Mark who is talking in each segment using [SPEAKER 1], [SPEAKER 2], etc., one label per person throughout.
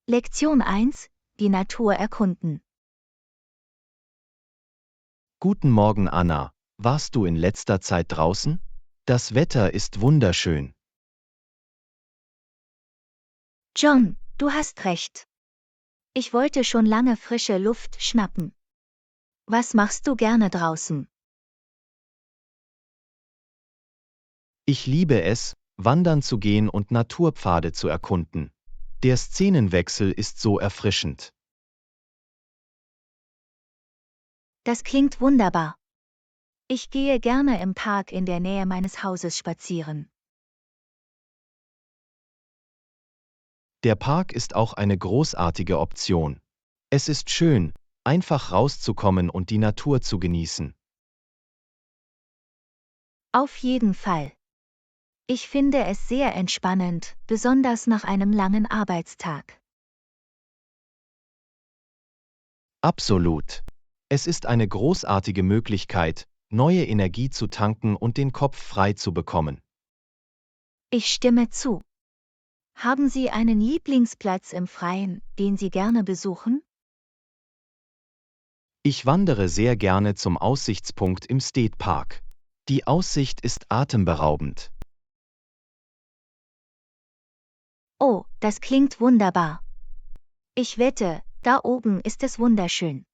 [SPEAKER 1] Lektion 1: Die Natur erkunden.
[SPEAKER 2] Guten Morgen, Anna. Warst du in letzter Zeit draußen? Das Wetter ist wunderschön.
[SPEAKER 1] John, du hast recht. Ich wollte schon lange frische Luft schnappen. Was machst du gerne draußen?
[SPEAKER 2] Ich liebe es, wandern zu gehen und Naturpfade zu erkunden. Der Szenenwechsel ist so erfrischend.
[SPEAKER 1] Das klingt wunderbar. Ich gehe gerne im Park in der Nähe meines Hauses spazieren.
[SPEAKER 2] Der Park ist auch eine großartige Option. Es ist schön, einfach rauszukommen und die Natur zu genießen.
[SPEAKER 1] Auf jeden Fall. Ich finde es sehr entspannend, besonders nach einem langen Arbeitstag.
[SPEAKER 2] Absolut. Es ist eine großartige Möglichkeit, neue Energie zu tanken und den Kopf frei zu bekommen.
[SPEAKER 1] Ich stimme zu. Haben Sie einen Lieblingsplatz im Freien, den Sie gerne besuchen?
[SPEAKER 2] Ich wandere sehr gerne zum Aussichtspunkt im State Park. Die Aussicht ist atemberaubend.
[SPEAKER 1] Oh, das klingt wunderbar. Ich wette, da oben ist es wunderschön.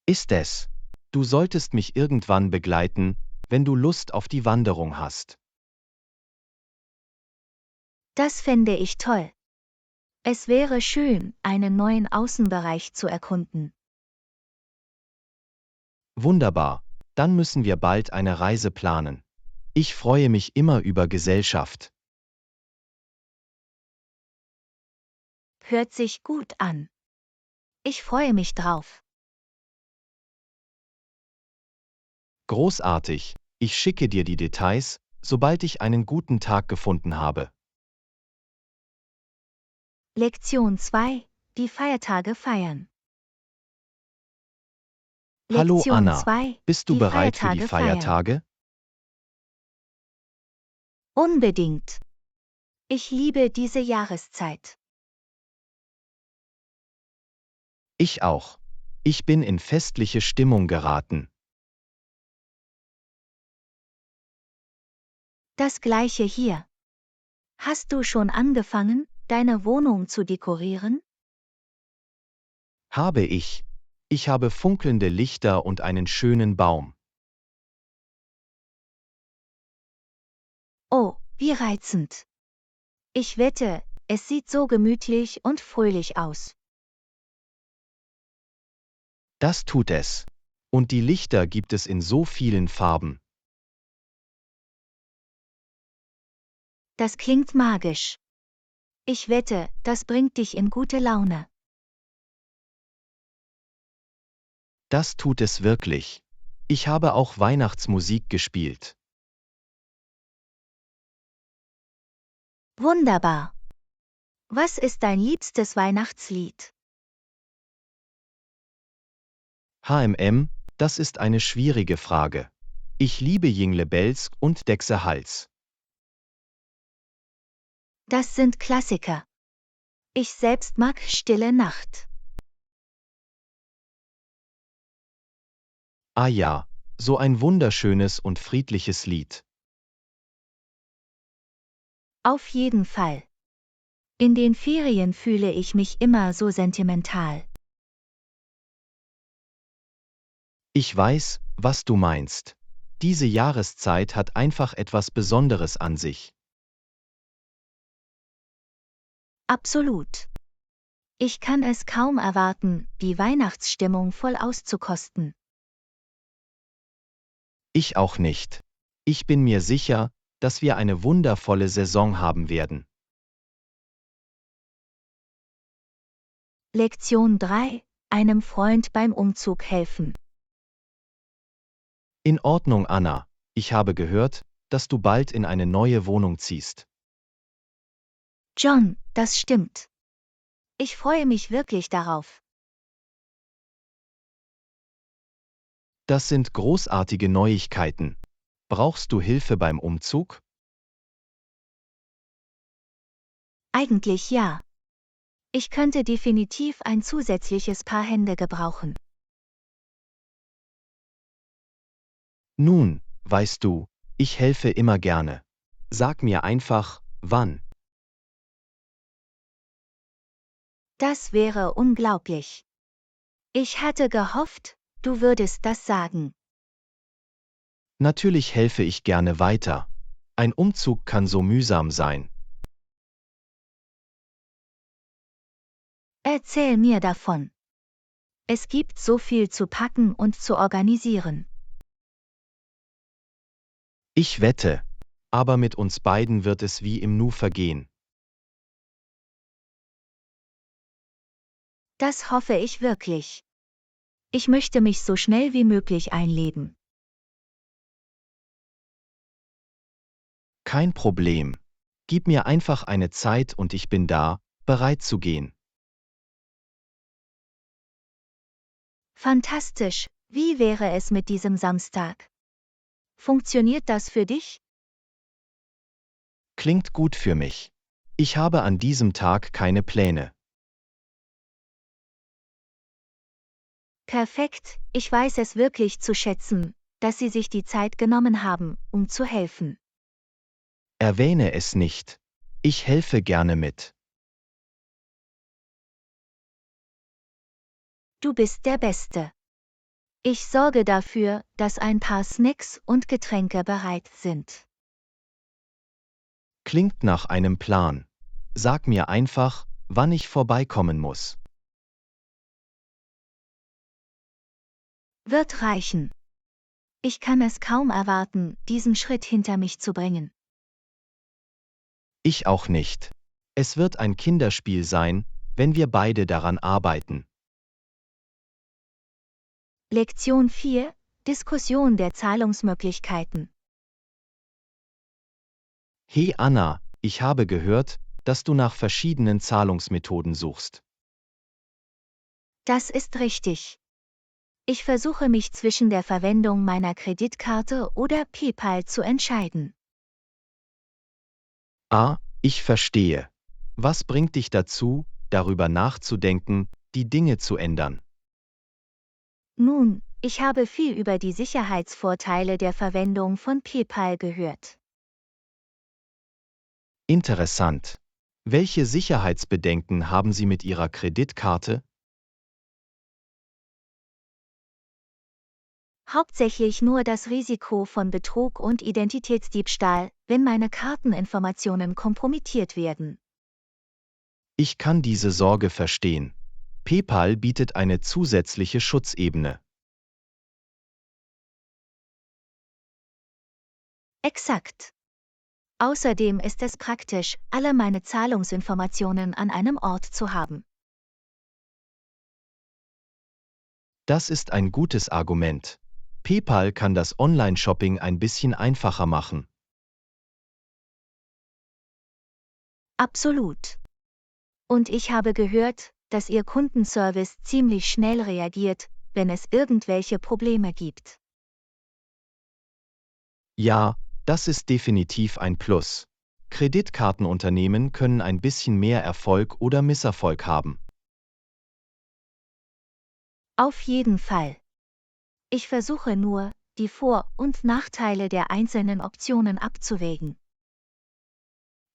[SPEAKER 2] Ist es? Du solltest mich irgendwann begleiten, wenn du Lust auf die Wanderung hast.
[SPEAKER 1] Das fände ich toll. Es wäre schön, einen neuen Außenbereich zu erkunden.
[SPEAKER 2] Wunderbar, dann müssen wir bald eine Reise planen. Ich freue mich immer über Gesellschaft.
[SPEAKER 1] Hört sich gut an. Ich freue mich drauf.
[SPEAKER 2] Großartig, ich schicke dir die Details, sobald ich einen guten Tag gefunden habe.
[SPEAKER 1] Lektion 2: Die Feiertage feiern.
[SPEAKER 2] Hallo
[SPEAKER 1] Lektion
[SPEAKER 2] Anna,
[SPEAKER 1] 2:
[SPEAKER 2] bist du
[SPEAKER 1] Die
[SPEAKER 2] bereit für die
[SPEAKER 1] Feiertage feiern.
[SPEAKER 2] Feiertage?
[SPEAKER 1] Unbedingt. Ich liebe diese Jahreszeit.
[SPEAKER 2] Ich auch. Ich bin in festliche Stimmung geraten.
[SPEAKER 1] Das gleiche hier. Hast du schon angefangen, deine Wohnung zu dekorieren?
[SPEAKER 2] Habe ich. Ich habe funkelnde Lichter und einen schönen Baum.
[SPEAKER 1] Oh, wie reizend. Ich wette, es sieht so gemütlich und fröhlich aus.
[SPEAKER 2] Das tut es. Und die Lichter gibt es in so vielen Farben.
[SPEAKER 1] Das klingt magisch. Ich wette, das bringt dich in gute Laune.
[SPEAKER 2] Das tut es wirklich. Ich habe auch Weihnachtsmusik gespielt.
[SPEAKER 1] Wunderbar. Was ist dein liebstes Weihnachtslied?
[SPEAKER 2] Das ist eine schwierige Frage. Ich liebe Jingle Bells und Dexe Hals.
[SPEAKER 1] Das sind Klassiker. Ich selbst mag Stille Nacht.
[SPEAKER 2] Ah ja, so ein wunderschönes und friedliches Lied.
[SPEAKER 1] Auf jeden Fall. In den Ferien fühle ich mich immer so sentimental.
[SPEAKER 2] Ich weiß, was du meinst. Diese Jahreszeit hat einfach etwas Besonderes an sich.
[SPEAKER 1] Absolut. Ich kann es kaum erwarten, die Weihnachtsstimmung voll auszukosten.
[SPEAKER 2] Ich auch nicht. Ich bin mir sicher, dass wir eine wundervolle Saison haben werden.
[SPEAKER 1] Lektion 3: Einem Freund beim Umzug helfen.
[SPEAKER 2] In Ordnung, Anna. Ich habe gehört, dass du bald in eine neue Wohnung ziehst.
[SPEAKER 1] John, das stimmt. Ich freue mich wirklich darauf.
[SPEAKER 2] Das sind großartige Neuigkeiten. Brauchst du Hilfe beim Umzug?
[SPEAKER 1] Eigentlich ja. Ich könnte definitiv ein zusätzliches Paar Hände gebrauchen.
[SPEAKER 2] Nun, weißt du, ich helfe immer gerne. Sag mir einfach, wann.
[SPEAKER 1] Das wäre unglaublich. Ich hatte gehofft, du würdest das sagen.
[SPEAKER 2] Natürlich helfe ich gerne weiter. Ein Umzug kann so mühsam sein.
[SPEAKER 1] Erzähl mir davon. Es gibt so viel zu packen und zu organisieren.
[SPEAKER 2] Ich wette, aber mit uns beiden wird es wie im Nu vergehen.
[SPEAKER 1] Das hoffe ich wirklich. Ich möchte mich so schnell wie möglich einleben.
[SPEAKER 2] Kein Problem. Gib mir einfach eine Zeit und ich bin da, bereit zu gehen.
[SPEAKER 1] Fantastisch, wie wäre es mit diesem Samstag? Funktioniert das für dich?
[SPEAKER 2] Klingt gut für mich. Ich habe an diesem Tag keine Pläne.
[SPEAKER 1] Perfekt, ich weiß es wirklich zu schätzen, dass Sie sich die Zeit genommen haben, um zu helfen.
[SPEAKER 2] Erwähne es nicht. Ich helfe gerne mit.
[SPEAKER 1] Du bist der Beste. Ich sorge dafür, dass ein paar Snacks und Getränke bereit sind.
[SPEAKER 2] Klingt nach einem Plan. Sag mir einfach, wann ich vorbeikommen muss.
[SPEAKER 1] Wird reichen. Ich kann es kaum erwarten, diesen Schritt hinter mich zu bringen.
[SPEAKER 2] Ich auch nicht. Es wird ein Kinderspiel sein, wenn wir beide daran arbeiten.
[SPEAKER 1] Lektion 4: Diskussion der Zahlungsmöglichkeiten.
[SPEAKER 2] Hey Anna, ich habe gehört, dass du nach verschiedenen Zahlungsmethoden suchst.
[SPEAKER 1] Das ist richtig. Ich versuche mich zwischen der Verwendung meiner Kreditkarte oder PayPal zu entscheiden.
[SPEAKER 2] Ah, ich verstehe. Was bringt dich dazu, darüber nachzudenken, die Dinge zu ändern?
[SPEAKER 1] Nun, ich habe viel über die Sicherheitsvorteile der Verwendung von PayPal gehört.
[SPEAKER 2] Interessant. Welche Sicherheitsbedenken haben Sie mit Ihrer Kreditkarte?
[SPEAKER 1] Hauptsächlich nur das Risiko von Betrug und Identitätsdiebstahl, wenn meine Karteninformationen kompromittiert werden.
[SPEAKER 2] Ich kann diese Sorge verstehen. PayPal bietet eine zusätzliche Schutzebene.
[SPEAKER 1] Exakt. Außerdem ist es praktisch, alle meine Zahlungsinformationen an einem Ort zu haben.
[SPEAKER 2] Das ist ein gutes Argument. PayPal kann das Online-Shopping ein bisschen einfacher machen.
[SPEAKER 1] Absolut. Und ich habe gehört, dass Ihr Kundenservice ziemlich schnell reagiert, wenn es irgendwelche Probleme gibt.
[SPEAKER 2] Ja, das ist definitiv ein Plus. Kreditkartenunternehmen können ein bisschen mehr Erfolg oder Misserfolg haben.
[SPEAKER 1] Auf jeden Fall. Ich versuche nur, die Vor- und Nachteile der einzelnen Optionen abzuwägen.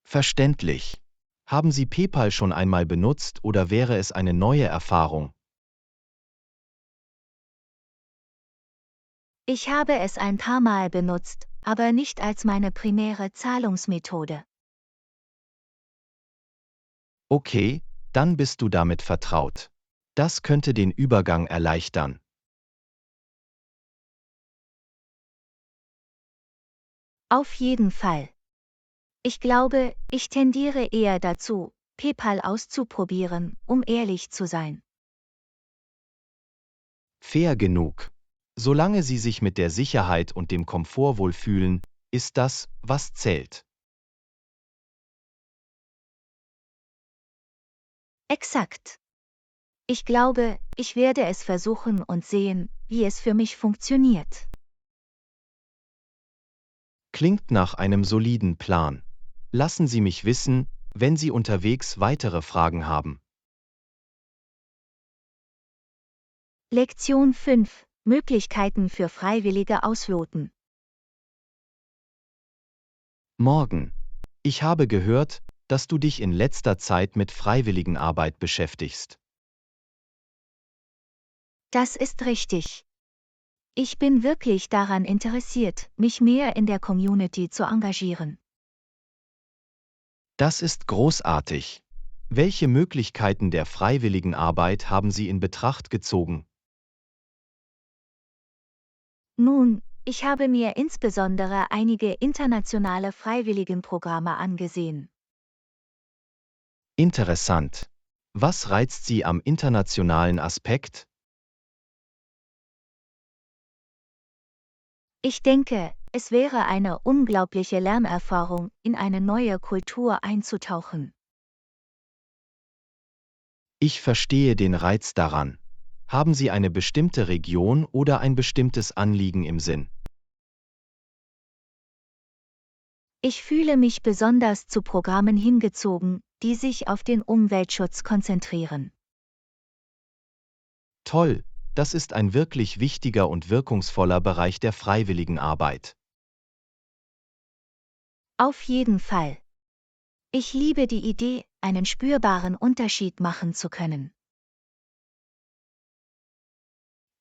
[SPEAKER 2] Verständlich. Haben Sie PayPal schon einmal benutzt oder wäre es eine neue Erfahrung?
[SPEAKER 1] Ich habe es ein paar Mal benutzt, aber nicht als meine primäre Zahlungsmethode.
[SPEAKER 2] Okay, dann bist du damit vertraut. Das könnte den Übergang erleichtern.
[SPEAKER 1] Auf jeden Fall. Ich glaube, ich tendiere eher dazu, PayPal auszuprobieren, um ehrlich zu sein.
[SPEAKER 2] Fair genug. Solange Sie sich mit der Sicherheit und dem Komfort wohlfühlen, ist das, was zählt.
[SPEAKER 1] Exakt. Ich glaube, ich werde es versuchen und sehen, wie es für mich funktioniert.
[SPEAKER 2] Klingt nach einem soliden Plan. Lassen Sie mich wissen, wenn Sie unterwegs weitere Fragen haben.
[SPEAKER 1] Lektion 5. Möglichkeiten für Freiwillige ausloten.
[SPEAKER 2] Morgen. Ich habe gehört, dass du dich in letzter Zeit mit Freiwilligenarbeit beschäftigst.
[SPEAKER 1] Das ist richtig. Ich bin wirklich daran interessiert, mich mehr in der Community zu engagieren.
[SPEAKER 2] Das ist großartig. Welche Möglichkeiten der Freiwilligenarbeit haben Sie in Betracht gezogen?
[SPEAKER 1] Nun, ich habe mir insbesondere einige internationale Freiwilligenprogramme angesehen.
[SPEAKER 2] Interessant. Was reizt Sie am internationalen Aspekt?
[SPEAKER 1] Ich denke, es wäre eine unglaubliche Lernerfahrung, in eine neue Kultur einzutauchen.
[SPEAKER 2] Ich verstehe den Reiz daran. Haben Sie eine bestimmte Region oder ein bestimmtes Anliegen im Sinn?
[SPEAKER 1] Ich fühle mich besonders zu Programmen hingezogen, die sich auf den Umweltschutz konzentrieren.
[SPEAKER 2] Toll, das ist ein wirklich wichtiger und wirkungsvoller Bereich der Freiwilligenarbeit.
[SPEAKER 1] Auf jeden Fall. Ich liebe die Idee, einen spürbaren Unterschied machen zu können.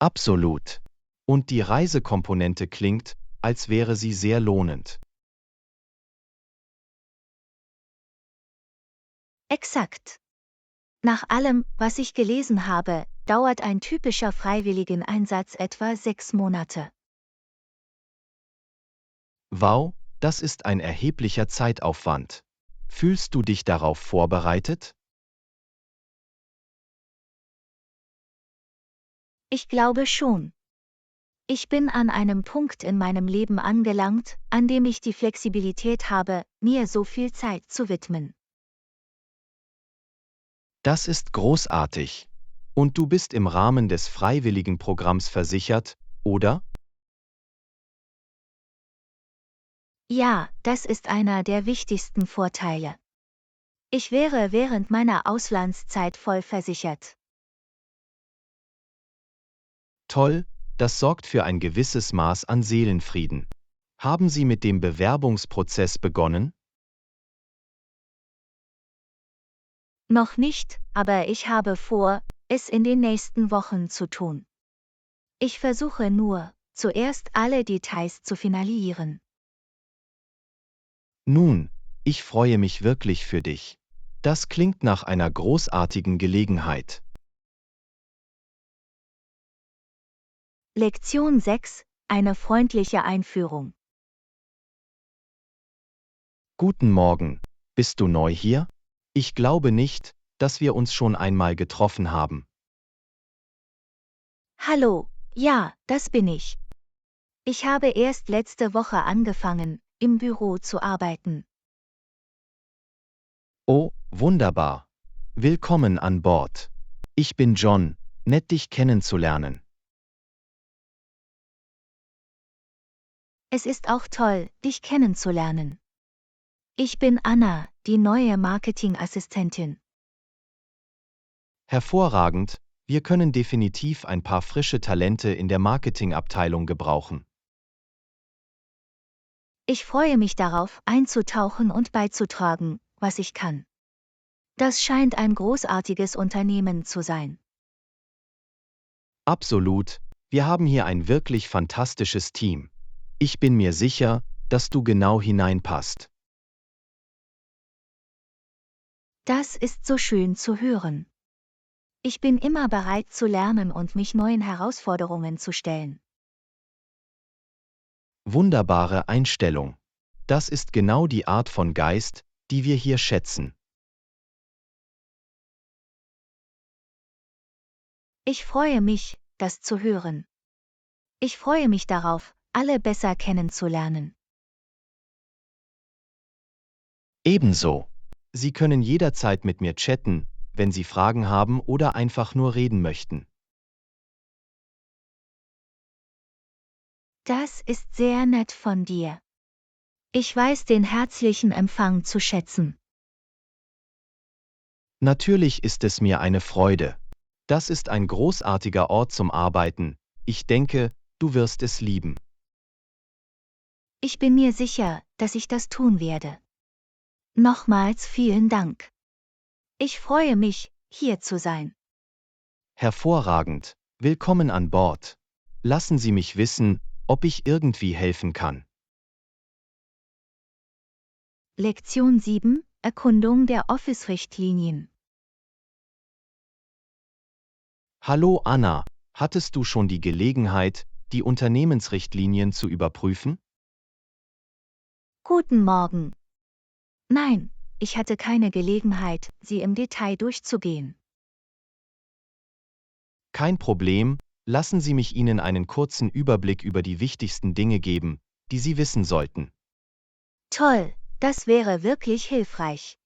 [SPEAKER 2] Absolut. Und die Reisekomponente klingt, als wäre sie sehr lohnend.
[SPEAKER 1] Exakt. Nach allem, was ich gelesen habe, dauert ein typischer Freiwilligeneinsatz etwa 6 Monate.
[SPEAKER 2] Wow, das ist ein erheblicher Zeitaufwand. Fühlst du dich darauf vorbereitet?
[SPEAKER 1] Ich glaube schon. Ich bin an einem Punkt in meinem Leben angelangt, an dem ich die Flexibilität habe, mir so viel Zeit zu widmen.
[SPEAKER 2] Das ist großartig. Und du bist im Rahmen des Freiwilligenprogramms versichert, oder?
[SPEAKER 1] Ja, das ist einer der wichtigsten Vorteile. Ich wäre während meiner Auslandszeit voll versichert.
[SPEAKER 2] Toll, das sorgt für ein gewisses Maß an Seelenfrieden. Haben Sie mit dem Bewerbungsprozess begonnen?
[SPEAKER 1] Noch nicht, aber ich habe vor, es in den nächsten Wochen zu tun. Ich versuche nur, zuerst alle Details zu finalisieren.
[SPEAKER 2] Nun, ich freue mich wirklich für dich. Das klingt nach einer großartigen Gelegenheit.
[SPEAKER 1] Lektion 6. Eine freundliche Einführung.
[SPEAKER 2] Guten Morgen. Bist du neu hier? Ich glaube nicht, dass wir uns schon einmal getroffen haben.
[SPEAKER 1] Hallo, ja, das bin ich. Ich habe erst letzte Woche angefangen, im Büro zu arbeiten.
[SPEAKER 2] Oh, wunderbar. Willkommen an Bord. Ich bin John, nett dich kennenzulernen.
[SPEAKER 1] Es ist auch toll, dich kennenzulernen. Ich bin Anna, die neue Marketingassistentin.
[SPEAKER 2] Hervorragend, wir können definitiv ein paar frische Talente in der Marketingabteilung gebrauchen.
[SPEAKER 1] Ich freue mich darauf, einzutauchen und beizutragen, was ich kann. Das scheint ein großartiges Unternehmen zu sein.
[SPEAKER 2] Absolut, wir haben hier ein wirklich fantastisches Team. Ich bin mir sicher, dass du genau hineinpasst.
[SPEAKER 1] Das ist so schön zu hören. Ich bin immer bereit zu lernen und mich neuen Herausforderungen zu stellen.
[SPEAKER 2] Wunderbare Einstellung. Das ist genau die Art von Geist, die wir hier schätzen.
[SPEAKER 1] Ich freue mich, das zu hören. Ich freue mich darauf, alle besser kennenzulernen.
[SPEAKER 2] Ebenso. Sie können jederzeit mit mir chatten, wenn Sie Fragen haben oder einfach nur reden möchten.
[SPEAKER 1] Das ist sehr nett von dir. Ich weiß den herzlichen Empfang zu schätzen.
[SPEAKER 2] Natürlich ist es mir eine Freude. Das ist ein großartiger Ort zum Arbeiten. Ich denke, du wirst es lieben.
[SPEAKER 1] Ich bin mir sicher, dass ich das tun werde. Nochmals vielen Dank. Ich freue mich, hier zu sein.
[SPEAKER 2] Hervorragend. Willkommen an Bord. Lassen Sie mich wissen, ob ich irgendwie helfen kann.
[SPEAKER 1] Lektion 7: Erkundung der Office-Richtlinien.
[SPEAKER 2] Hallo Anna, hattest du schon die Gelegenheit, die Unternehmensrichtlinien zu überprüfen?
[SPEAKER 1] Guten Morgen. Nein, ich hatte keine Gelegenheit, sie im Detail durchzugehen.
[SPEAKER 2] Kein Problem, lassen Sie mich Ihnen einen kurzen Überblick über die wichtigsten Dinge geben, die Sie wissen sollten.
[SPEAKER 1] Toll, das wäre wirklich hilfreich.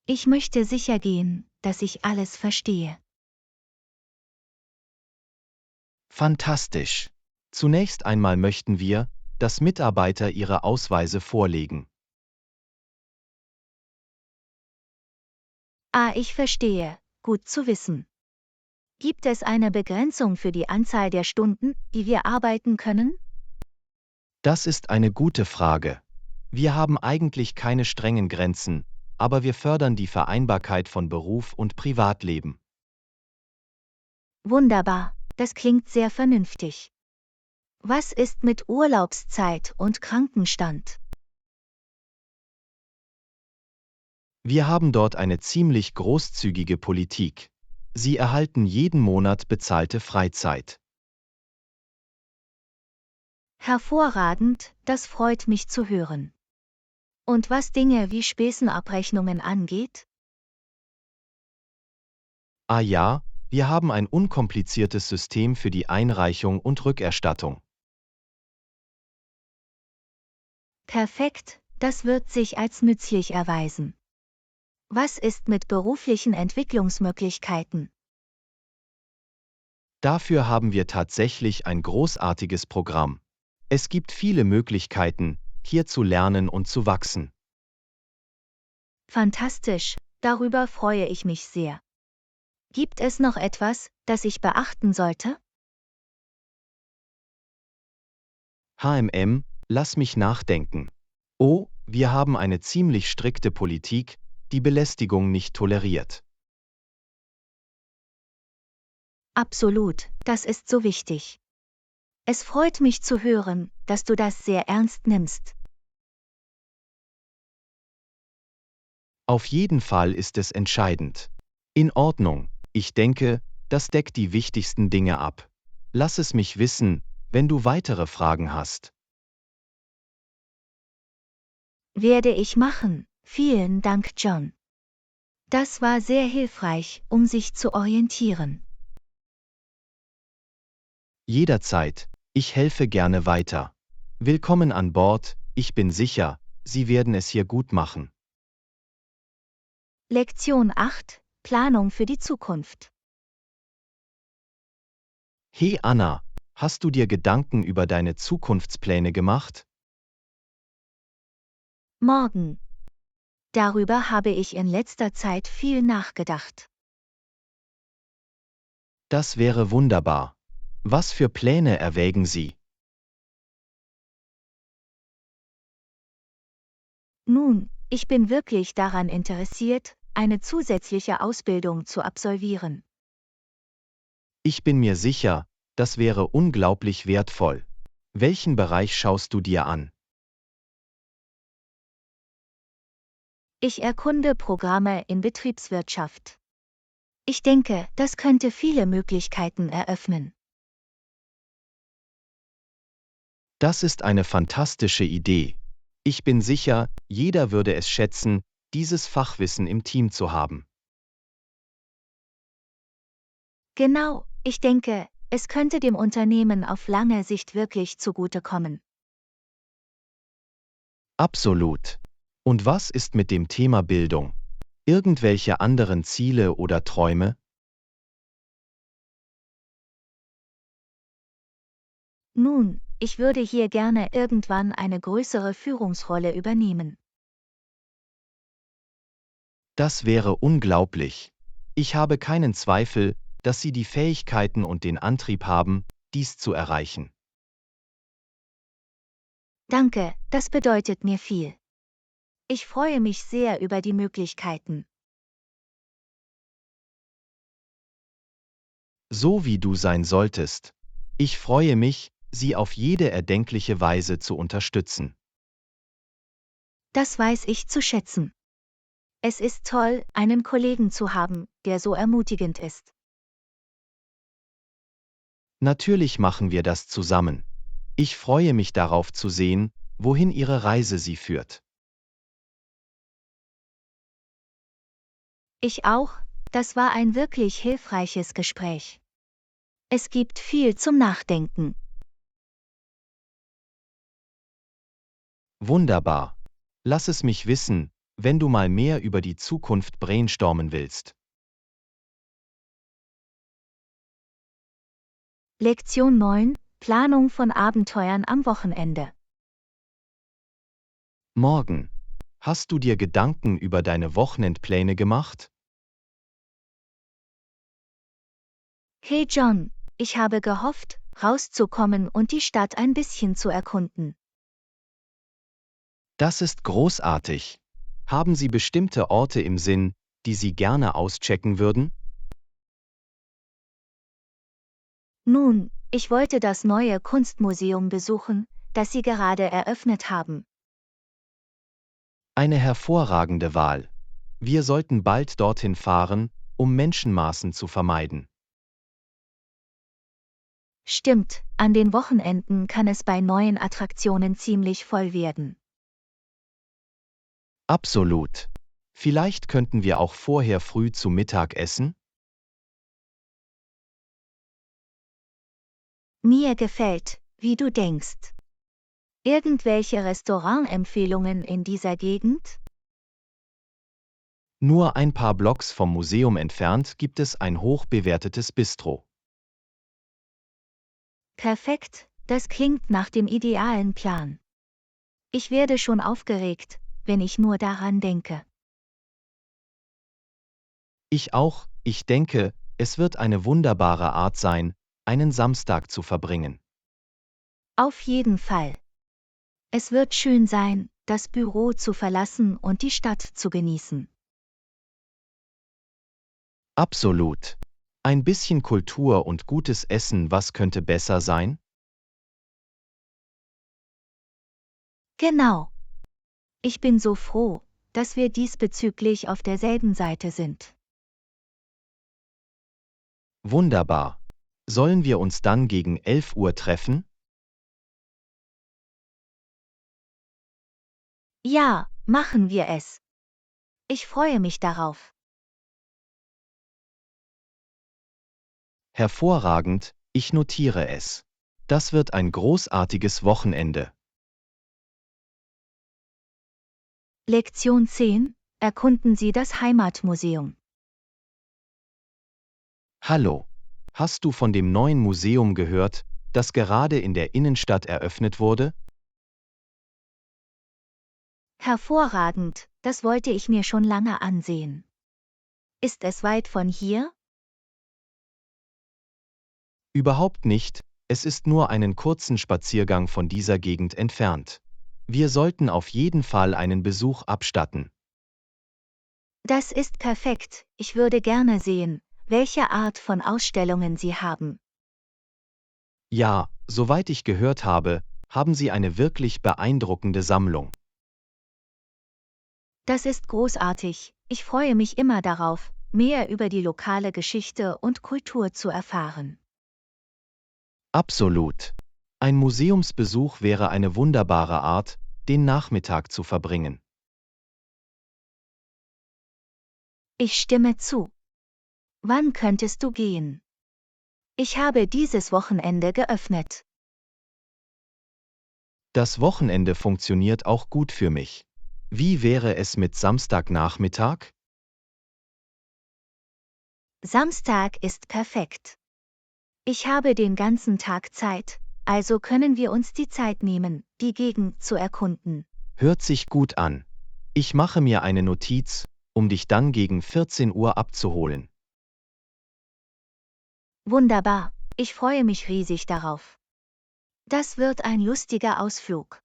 [SPEAKER 1] Ich möchte sicher gehen, dass ich alles verstehe.
[SPEAKER 2] Fantastisch. Zunächst einmal möchten wir, dass Mitarbeiter ihre Ausweise vorlegen.
[SPEAKER 1] Ah, ich verstehe. Gut zu wissen. Gibt es eine Begrenzung für die Anzahl der Stunden, die wir arbeiten können?
[SPEAKER 2] Das ist eine gute Frage. Wir haben eigentlich keine strengen Grenzen, aber wir fördern die Vereinbarkeit von Beruf und Privatleben.
[SPEAKER 1] Wunderbar, das klingt sehr vernünftig. Was ist mit Urlaubszeit und Krankenstand?
[SPEAKER 2] Wir haben dort eine ziemlich großzügige Politik. Sie erhalten jeden Monat bezahlte Freizeit.
[SPEAKER 1] Hervorragend, das freut mich zu hören. Und was Dinge wie Spesenabrechnungen angeht?
[SPEAKER 2] Ah ja, wir haben ein unkompliziertes System für die Einreichung und Rückerstattung.
[SPEAKER 1] Perfekt, das wird sich als nützlich erweisen. Was ist mit beruflichen Entwicklungsmöglichkeiten?
[SPEAKER 2] Dafür haben wir tatsächlich ein großartiges Programm. Es gibt viele Möglichkeiten, hier zu lernen und zu wachsen.
[SPEAKER 1] Fantastisch, darüber freue ich mich sehr. Gibt es noch etwas, das ich beachten sollte?
[SPEAKER 2] Lass mich nachdenken. Oh, wir haben eine ziemlich strikte Politik, die Belästigung nicht toleriert.
[SPEAKER 1] Absolut, das ist so wichtig. Es freut mich zu hören, dass du das sehr ernst nimmst.
[SPEAKER 2] Auf jeden Fall ist es entscheidend. In Ordnung, ich denke, das deckt die wichtigsten Dinge ab. Lass es mich wissen, wenn du weitere Fragen hast.
[SPEAKER 1] Werde ich machen. Vielen Dank, John. Das war sehr hilfreich, um sich zu orientieren.
[SPEAKER 2] Jederzeit, ich helfe gerne weiter. Willkommen an Bord, ich bin sicher, Sie werden es hier gut machen.
[SPEAKER 1] Lektion 8: Planung für die Zukunft.
[SPEAKER 2] Hey Anna, hast du dir Gedanken über deine Zukunftspläne gemacht?
[SPEAKER 1] Morgen. Darüber habe ich in letzter Zeit viel nachgedacht.
[SPEAKER 2] Das wäre wunderbar. Was für Pläne erwägen Sie?
[SPEAKER 1] Nun, ich bin wirklich daran interessiert, eine zusätzliche Ausbildung zu absolvieren.
[SPEAKER 2] Ich bin mir sicher, das wäre unglaublich wertvoll. Welchen Bereich schaust du dir an?
[SPEAKER 1] Ich erkunde Programme in Betriebswirtschaft. Ich denke, das könnte viele Möglichkeiten eröffnen.
[SPEAKER 2] Das ist eine fantastische Idee. Ich bin sicher, jeder würde es schätzen, dieses Fachwissen im Team zu haben.
[SPEAKER 1] Genau, ich denke, es könnte dem Unternehmen auf lange Sicht wirklich zugutekommen.
[SPEAKER 2] Absolut. Und was ist mit dem Thema Bildung? Irgendwelche anderen Ziele oder Träume?
[SPEAKER 1] Nun, ich würde hier gerne irgendwann eine größere Führungsrolle übernehmen.
[SPEAKER 2] Das wäre unglaublich. Ich habe keinen Zweifel, dass Sie die Fähigkeiten und den Antrieb haben, dies zu erreichen.
[SPEAKER 1] Danke, das bedeutet mir viel. Ich freue mich sehr über die Möglichkeiten.
[SPEAKER 2] So wie du sein solltest. Ich freue mich, Sie auf jede erdenkliche Weise zu unterstützen.
[SPEAKER 1] Das weiß ich zu schätzen. Es ist toll, einen Kollegen zu haben, der so ermutigend ist.
[SPEAKER 2] Natürlich machen wir das zusammen. Ich freue mich darauf zu sehen, wohin Ihre Reise Sie führt.
[SPEAKER 1] Ich auch, das war ein wirklich hilfreiches Gespräch. Es gibt viel zum Nachdenken.
[SPEAKER 2] Wunderbar. Lass es mich wissen, wenn du mal mehr über die Zukunft brainstormen willst.
[SPEAKER 1] Lektion 9: Planung von Abenteuern am Wochenende.
[SPEAKER 2] Morgen. Hast du dir Gedanken über deine Wochenendpläne gemacht?
[SPEAKER 1] Hey John, ich habe gehofft, rauszukommen und die Stadt ein bisschen zu erkunden.
[SPEAKER 2] Das ist großartig. Haben Sie bestimmte Orte im Sinn, die Sie gerne auschecken würden?
[SPEAKER 1] Nun, ich wollte das neue Kunstmuseum besuchen, das Sie gerade eröffnet haben.
[SPEAKER 2] Eine hervorragende Wahl. Wir sollten bald dorthin fahren, um Menschenmassen zu vermeiden.
[SPEAKER 1] Stimmt, an den Wochenenden kann es bei neuen Attraktionen ziemlich voll werden.
[SPEAKER 2] Absolut. Vielleicht könnten wir auch vorher früh zu Mittag essen?
[SPEAKER 1] Mir gefällt, wie du denkst. Irgendwelche Restaurantempfehlungen in dieser Gegend?
[SPEAKER 2] Nur ein paar Blocks vom Museum entfernt gibt es ein hochbewertetes Bistro.
[SPEAKER 1] Perfekt, das klingt nach dem idealen Plan. Ich werde schon aufgeregt, wenn ich nur daran denke.
[SPEAKER 2] Ich auch, ich denke, es wird eine wunderbare Art sein, einen Samstag zu verbringen.
[SPEAKER 1] Auf jeden Fall. Es wird schön sein, das Büro zu verlassen und die Stadt zu genießen.
[SPEAKER 2] Absolut. Ein bisschen Kultur und gutes Essen, was könnte besser sein?
[SPEAKER 1] Genau. Ich bin so froh, dass wir diesbezüglich auf derselben Seite sind.
[SPEAKER 2] Wunderbar. Sollen wir uns dann gegen 11 Uhr treffen?
[SPEAKER 1] Ja, machen wir es. Ich freue mich darauf.
[SPEAKER 2] Hervorragend, ich notiere es. Das wird ein großartiges Wochenende.
[SPEAKER 1] Lektion 10: Erkunden Sie das Heimatmuseum.
[SPEAKER 2] Hallo. Hast du von dem neuen Museum gehört, das gerade in der Innenstadt eröffnet wurde?
[SPEAKER 1] Hervorragend, das wollte ich mir schon lange ansehen. Ist es weit von hier?
[SPEAKER 2] Überhaupt nicht, es ist nur einen kurzen Spaziergang von dieser Gegend entfernt. Wir sollten auf jeden Fall einen Besuch abstatten.
[SPEAKER 1] Das ist perfekt, ich würde gerne sehen, welche Art von Ausstellungen Sie haben.
[SPEAKER 2] Ja, soweit ich gehört habe, haben Sie eine wirklich beeindruckende Sammlung.
[SPEAKER 1] Das ist großartig, ich freue mich immer darauf, mehr über die lokale Geschichte und Kultur zu erfahren.
[SPEAKER 2] Absolut. Ein Museumsbesuch wäre eine wunderbare Art, den Nachmittag zu verbringen.
[SPEAKER 1] Ich stimme zu. Wann könntest du gehen? Ich habe dieses Wochenende geöffnet.
[SPEAKER 2] Das Wochenende funktioniert auch gut für mich. Wie wäre es mit Samstagnachmittag?
[SPEAKER 1] Samstag ist perfekt. Ich habe den ganzen Tag Zeit, also können wir uns die Zeit nehmen, die Gegend zu erkunden.
[SPEAKER 2] Hört sich gut an. Ich mache mir eine Notiz, um dich dann gegen 14 Uhr abzuholen.
[SPEAKER 1] Wunderbar, ich freue mich riesig darauf. Das wird ein lustiger Ausflug.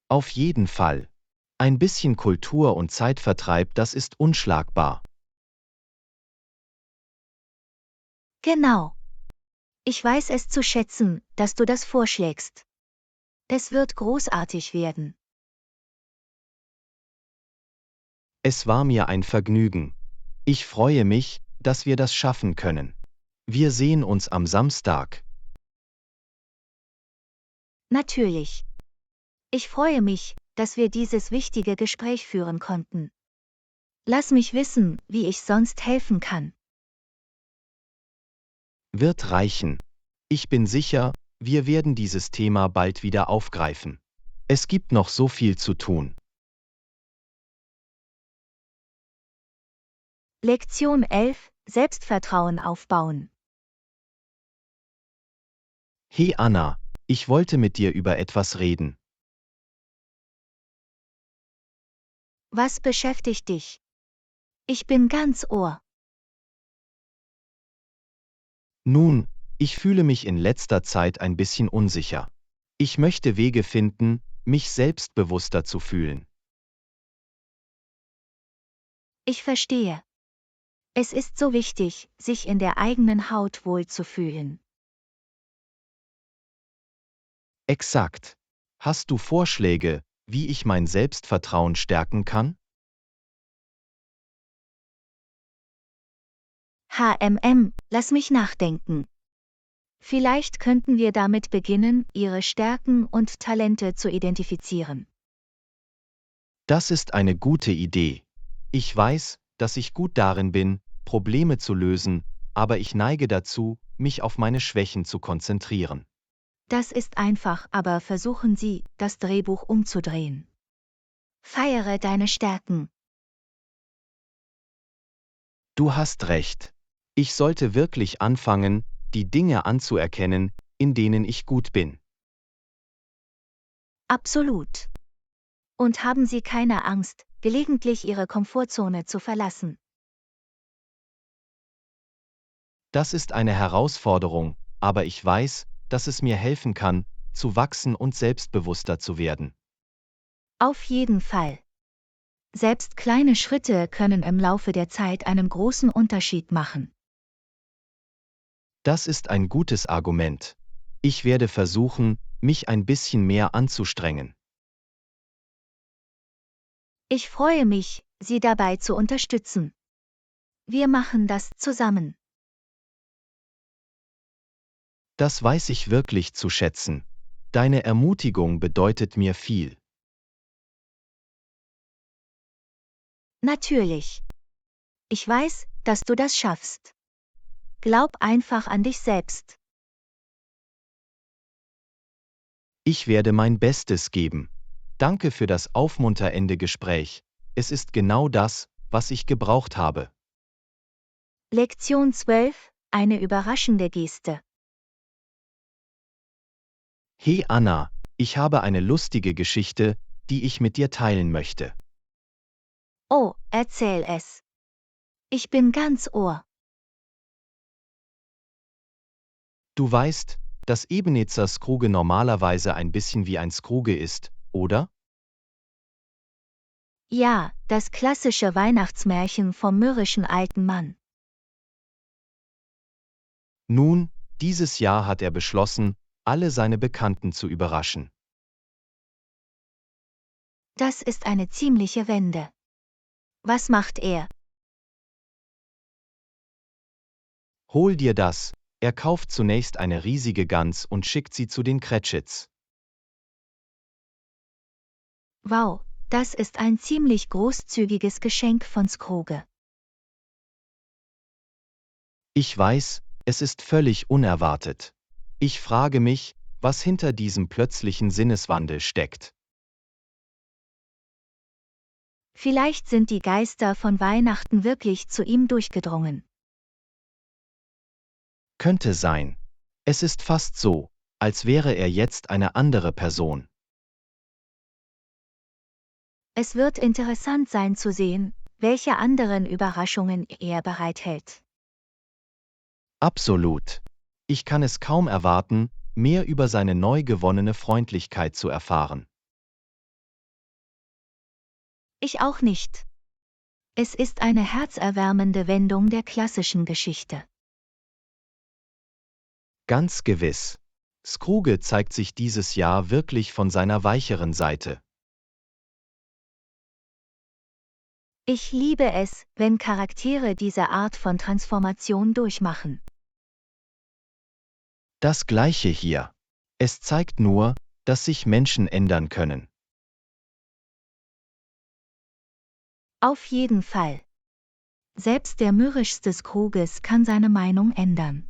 [SPEAKER 2] Auf jeden Fall. Ein bisschen Kultur und Zeitvertreib, das ist unschlagbar.
[SPEAKER 1] Genau. Ich weiß es zu schätzen, dass du das vorschlägst. Es wird großartig werden.
[SPEAKER 2] Es war mir ein Vergnügen. Ich freue mich, dass wir das schaffen können. Wir sehen uns am Samstag.
[SPEAKER 1] Natürlich. Ich freue mich, dass wir dieses wichtige Gespräch führen konnten. Lass mich wissen, wie ich sonst helfen kann.
[SPEAKER 2] Wird reichen. Ich bin sicher, wir werden dieses Thema bald wieder aufgreifen. Es gibt noch so viel zu tun.
[SPEAKER 1] Lektion 11: Selbstvertrauen aufbauen.
[SPEAKER 2] Hey Anna, ich wollte mit dir über etwas reden.
[SPEAKER 1] Was beschäftigt dich? Ich bin ganz Ohr.
[SPEAKER 2] Nun, ich fühle mich in letzter Zeit ein bisschen unsicher. Ich möchte Wege finden, mich selbstbewusster zu fühlen.
[SPEAKER 1] Ich verstehe. Es ist so wichtig, sich in der eigenen Haut wohlzufühlen.
[SPEAKER 2] Exakt. Hast du Vorschläge, wie ich mein Selbstvertrauen stärken kann?
[SPEAKER 1] Lass mich nachdenken. Vielleicht könnten wir damit beginnen, Ihre Stärken und Talente zu identifizieren.
[SPEAKER 2] Das ist eine gute Idee. Ich weiß, dass ich gut darin bin, Probleme zu lösen, aber ich neige dazu, mich auf meine Schwächen zu konzentrieren.
[SPEAKER 1] Das ist einfach, aber versuchen Sie, das Drehbuch umzudrehen. Feiere deine Stärken.
[SPEAKER 2] Du hast recht. Ich sollte wirklich anfangen, die Dinge anzuerkennen, in denen ich gut bin.
[SPEAKER 1] Absolut. Und haben Sie keine Angst, gelegentlich Ihre Komfortzone zu verlassen.
[SPEAKER 2] Das ist eine Herausforderung, aber ich weiß, dass es mir helfen kann, zu wachsen und selbstbewusster zu werden.
[SPEAKER 1] Auf jeden Fall. Selbst kleine Schritte können im Laufe der Zeit einen großen Unterschied machen.
[SPEAKER 2] Das ist ein gutes Argument. Ich werde versuchen, mich ein bisschen mehr anzustrengen.
[SPEAKER 1] Ich freue mich, Sie dabei zu unterstützen. Wir machen das zusammen.
[SPEAKER 2] Das weiß ich wirklich zu schätzen. Deine Ermutigung bedeutet mir viel.
[SPEAKER 1] Natürlich. Ich weiß, dass du das schaffst. Glaub einfach an dich selbst.
[SPEAKER 2] Ich werde mein Bestes geben. Danke für das aufmunternde Gespräch. Es ist genau das, was ich gebraucht habe.
[SPEAKER 1] Lektion 12: Eine überraschende Geste.
[SPEAKER 2] Hey Anna, ich habe eine lustige Geschichte, die ich mit dir teilen möchte.
[SPEAKER 1] Oh, erzähl es. Ich bin ganz Ohr.
[SPEAKER 2] Du weißt, dass Ebenezer Scrooge normalerweise ein bisschen wie ein Scrooge ist, oder?
[SPEAKER 1] Ja, das klassische Weihnachtsmärchen vom mürrischen alten Mann.
[SPEAKER 2] Nun, dieses Jahr hat er beschlossen, alle seine Bekannten zu überraschen.
[SPEAKER 1] Das ist eine ziemliche Wende. Was macht er?
[SPEAKER 2] Hol dir das, er kauft zunächst eine riesige Gans und schickt sie zu den Cratchits.
[SPEAKER 1] Wow, das ist ein ziemlich großzügiges Geschenk von Scrooge.
[SPEAKER 2] Ich weiß, es ist völlig unerwartet. Ich frage mich, was hinter diesem plötzlichen Sinneswandel steckt.
[SPEAKER 1] Vielleicht sind die Geister von Weihnachten wirklich zu ihm durchgedrungen.
[SPEAKER 2] Könnte sein. Es ist fast so, als wäre er jetzt eine andere Person.
[SPEAKER 1] Es wird interessant sein zu sehen, welche anderen Überraschungen er bereithält.
[SPEAKER 2] Absolut. Ich kann es kaum erwarten, mehr über seine neu gewonnene Freundlichkeit zu erfahren.
[SPEAKER 1] Ich auch nicht. Es ist eine herzerwärmende Wendung der klassischen Geschichte.
[SPEAKER 2] Ganz gewiss. Scrooge zeigt sich dieses Jahr wirklich von seiner weicheren Seite.
[SPEAKER 1] Ich liebe es, wenn Charaktere diese Art von Transformation durchmachen.
[SPEAKER 2] Das Gleiche hier. Es zeigt nur, dass sich Menschen ändern können.
[SPEAKER 1] Auf jeden Fall. Selbst der mürrischste Scrooges kann seine Meinung ändern.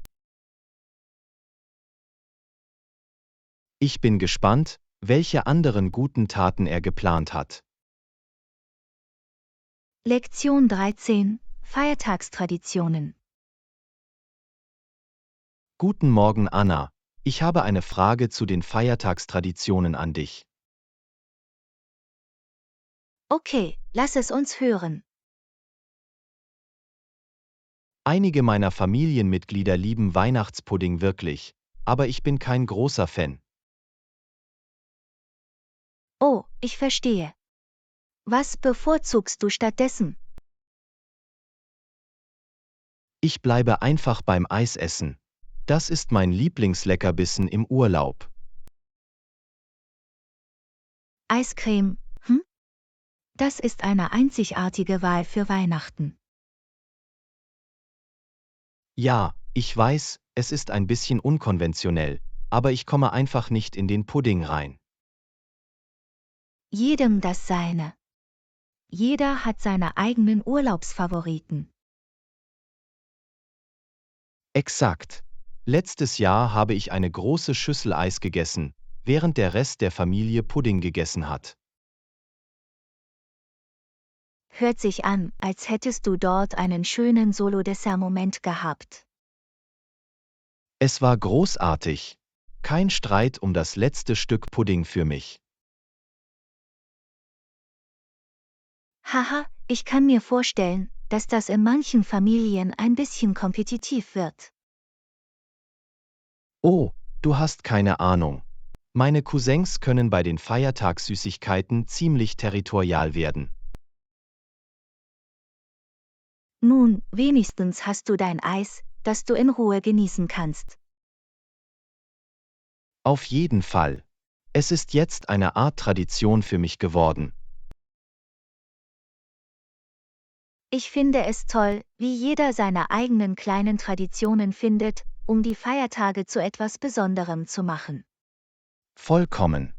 [SPEAKER 2] Ich bin gespannt, welche anderen guten Taten er geplant hat.
[SPEAKER 1] Lektion 13: Feiertagstraditionen.
[SPEAKER 2] Guten Morgen, Anna. Ich habe eine Frage zu den Feiertagstraditionen an dich.
[SPEAKER 1] Okay, lass es uns hören.
[SPEAKER 2] Einige meiner Familienmitglieder lieben Weihnachtspudding wirklich, aber ich bin kein großer Fan.
[SPEAKER 1] Oh, ich verstehe. Was bevorzugst du stattdessen?
[SPEAKER 2] Ich bleibe einfach beim Eisessen. Das ist mein Lieblingsleckerbissen im Urlaub.
[SPEAKER 1] Eiscreme, Das ist eine einzigartige Wahl für Weihnachten.
[SPEAKER 2] Ja, ich weiß, es ist ein bisschen unkonventionell, aber ich komme einfach nicht in den Pudding rein.
[SPEAKER 1] Jedem das seine. Jeder hat seine eigenen Urlaubsfavoriten.
[SPEAKER 2] Exakt. Letztes Jahr habe ich eine große Schüssel Eis gegessen, während der Rest der Familie Pudding gegessen hat.
[SPEAKER 1] Hört sich an, als hättest du dort einen schönen Solo-Dessert-Moment gehabt.
[SPEAKER 2] Es war großartig. Kein Streit um das letzte Stück Pudding für mich.
[SPEAKER 1] Haha, ich kann mir vorstellen, dass das in manchen Familien ein bisschen kompetitiv wird.
[SPEAKER 2] Oh, du hast keine Ahnung. Meine Cousins können bei den Feiertagssüßigkeiten ziemlich territorial werden.
[SPEAKER 1] Nun, wenigstens hast du dein Eis, das du in Ruhe genießen kannst.
[SPEAKER 2] Auf jeden Fall. Es ist jetzt eine Art Tradition für mich geworden.
[SPEAKER 1] Ich finde es toll, wie jeder seine eigenen kleinen Traditionen findet, um die Feiertage zu etwas Besonderem zu machen.
[SPEAKER 2] Vollkommen.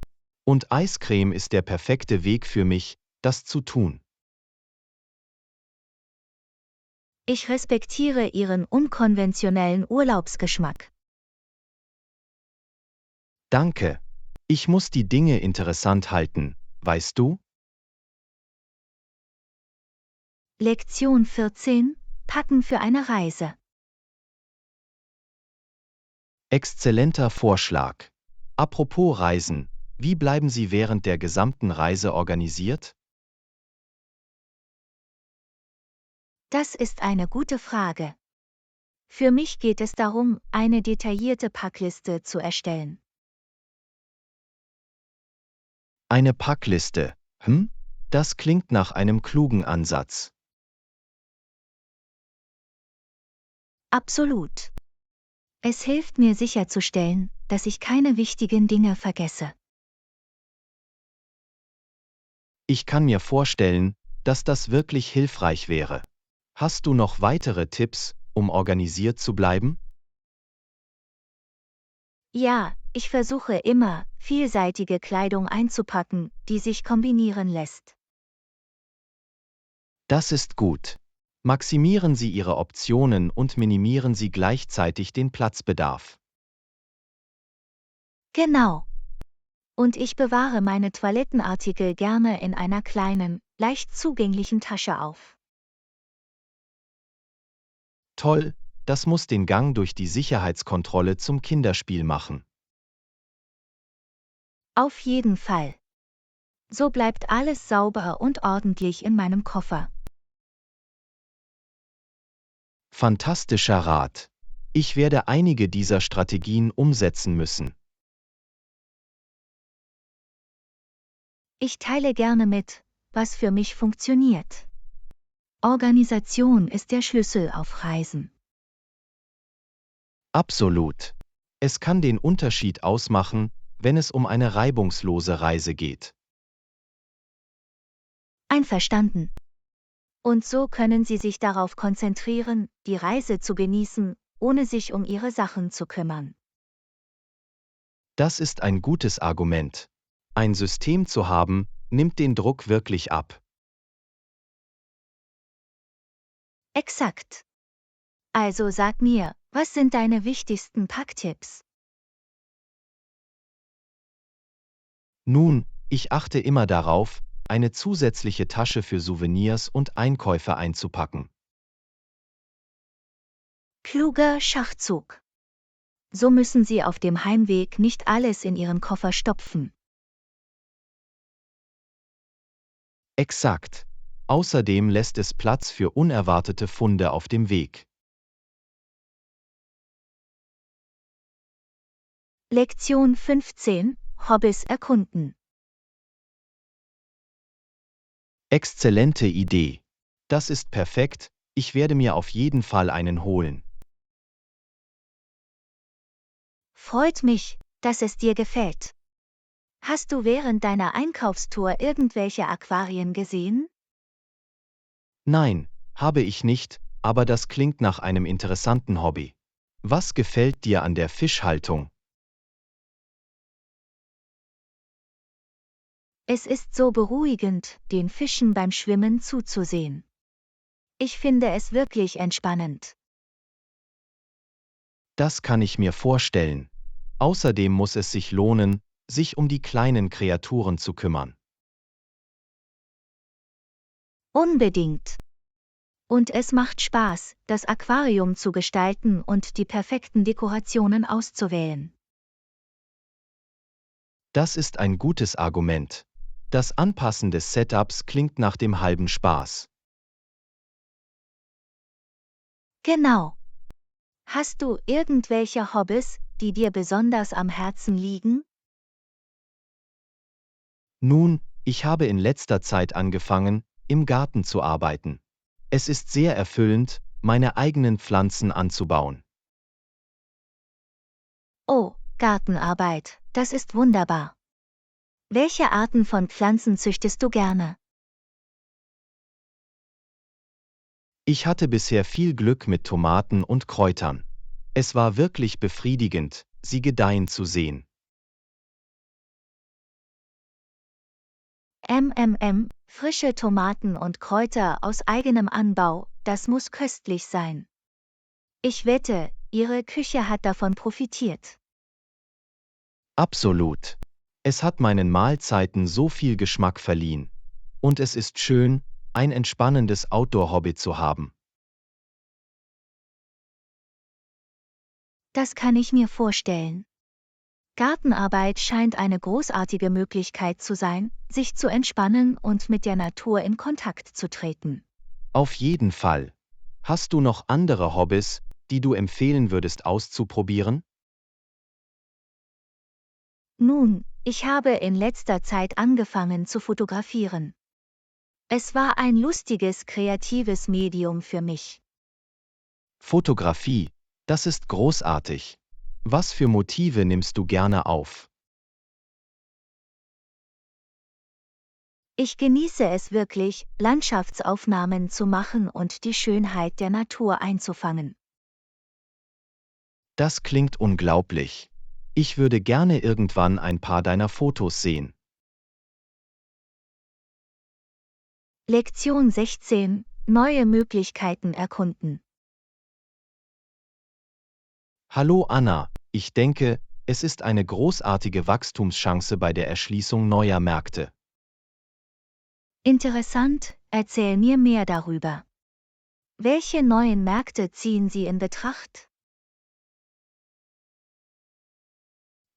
[SPEAKER 2] Und Eiscreme ist der perfekte Weg für mich, das zu tun.
[SPEAKER 1] Ich respektiere Ihren unkonventionellen Urlaubsgeschmack.
[SPEAKER 2] Danke. Ich muss die Dinge interessant halten, weißt du?
[SPEAKER 1] Lektion 14: Packen für eine Reise.
[SPEAKER 2] Exzellenter Vorschlag. Apropos Reisen, wie bleiben Sie während der gesamten Reise organisiert?
[SPEAKER 1] Das ist eine gute Frage. Für mich geht es darum, eine detaillierte Packliste zu erstellen.
[SPEAKER 2] Eine Packliste. Das klingt nach einem klugen Ansatz.
[SPEAKER 1] Absolut. Es hilft mir sicherzustellen, dass ich keine wichtigen Dinge vergesse.
[SPEAKER 2] Ich kann mir vorstellen, dass das wirklich hilfreich wäre. Hast du noch weitere Tipps, um organisiert zu bleiben?
[SPEAKER 1] Ja, ich versuche immer, vielseitige Kleidung einzupacken, die sich kombinieren lässt.
[SPEAKER 2] Das ist gut. Maximieren Sie Ihre Optionen und minimieren Sie gleichzeitig den Platzbedarf.
[SPEAKER 1] Genau. Und ich bewahre meine Toilettenartikel gerne in einer kleinen, leicht zugänglichen Tasche auf.
[SPEAKER 2] Toll, das muss den Gang durch die Sicherheitskontrolle zum Kinderspiel machen.
[SPEAKER 1] Auf jeden Fall. So bleibt alles sauber und ordentlich in meinem Koffer.
[SPEAKER 2] Fantastischer Rat. Ich werde einige dieser Strategien umsetzen müssen.
[SPEAKER 1] Ich teile gerne mit, was für mich funktioniert. Organisation ist der Schlüssel auf Reisen.
[SPEAKER 2] Absolut. Es kann den Unterschied ausmachen, wenn es um eine reibungslose Reise geht.
[SPEAKER 1] Einverstanden. Und so können Sie sich darauf konzentrieren, die Reise zu genießen, ohne sich um Ihre Sachen zu kümmern.
[SPEAKER 2] Das ist ein gutes Argument. Ein System zu haben, nimmt den Druck wirklich ab.
[SPEAKER 1] Exakt. Also sag mir, was sind deine wichtigsten Packtipps?
[SPEAKER 2] Nun, ich achte immer darauf, eine zusätzliche Tasche für Souvenirs und Einkäufe einzupacken.
[SPEAKER 1] Kluger Schachzug. So müssen Sie auf dem Heimweg nicht alles in Ihren Koffer stopfen.
[SPEAKER 2] Exakt. Außerdem lässt es Platz für unerwartete Funde auf dem Weg.
[SPEAKER 1] Lektion 15: Hobbys erkunden.
[SPEAKER 2] Exzellente Idee. Das ist perfekt, ich werde mir auf jeden Fall einen holen.
[SPEAKER 1] Freut mich, dass es dir gefällt. Hast du während deiner Einkaufstour irgendwelche Aquarien gesehen?
[SPEAKER 2] Nein, habe ich nicht, aber das klingt nach einem interessanten Hobby. Was gefällt dir an der Fischhaltung?
[SPEAKER 1] Es ist so beruhigend, den Fischen beim Schwimmen zuzusehen. Ich finde es wirklich entspannend.
[SPEAKER 2] Das kann ich mir vorstellen. Außerdem muss es sich lohnen, sich um die kleinen Kreaturen zu kümmern.
[SPEAKER 1] Unbedingt. Und es macht Spaß, das Aquarium zu gestalten und die perfekten Dekorationen auszuwählen.
[SPEAKER 2] Das ist ein gutes Argument. Das Anpassen des Setups klingt nach dem halben Spaß.
[SPEAKER 1] Genau. Hast du irgendwelche Hobbys, die dir besonders am Herzen liegen?
[SPEAKER 2] Nun, ich habe in letzter Zeit angefangen, im Garten zu arbeiten. Es ist sehr erfüllend, meine eigenen Pflanzen anzubauen.
[SPEAKER 1] Oh, Gartenarbeit, das ist wunderbar. Welche Arten von Pflanzen züchtest du gerne?
[SPEAKER 2] Ich hatte bisher viel Glück mit Tomaten und Kräutern. Es war wirklich befriedigend, sie gedeihen zu sehen.
[SPEAKER 1] Frische Tomaten und Kräuter aus eigenem Anbau, das muss köstlich sein. Ich wette, Ihre Küche hat davon profitiert.
[SPEAKER 2] Absolut. Es hat meinen Mahlzeiten so viel Geschmack verliehen. Und es ist schön, ein entspannendes Outdoor-Hobby zu haben.
[SPEAKER 1] Das kann ich mir vorstellen. Gartenarbeit scheint eine großartige Möglichkeit zu sein, sich zu entspannen und mit der Natur in Kontakt zu treten.
[SPEAKER 2] Auf jeden Fall. Hast du noch andere Hobbys, die du empfehlen würdest auszuprobieren?
[SPEAKER 1] Nun, ich habe in letzter Zeit angefangen zu fotografieren. Es war ein lustiges, kreatives Medium für mich.
[SPEAKER 2] Fotografie, das ist großartig. Was für Motive nimmst du gerne auf?
[SPEAKER 1] Ich genieße es wirklich, Landschaftsaufnahmen zu machen und die Schönheit der Natur einzufangen.
[SPEAKER 2] Das klingt unglaublich. Ich würde gerne irgendwann ein paar deiner Fotos sehen.
[SPEAKER 1] Lektion 16: Neue Möglichkeiten erkunden.
[SPEAKER 2] Hallo Anna, ich denke, es ist eine großartige Wachstumschance bei der Erschließung neuer Märkte.
[SPEAKER 1] Interessant, erzähl mir mehr darüber. Welche neuen Märkte ziehen Sie in Betracht?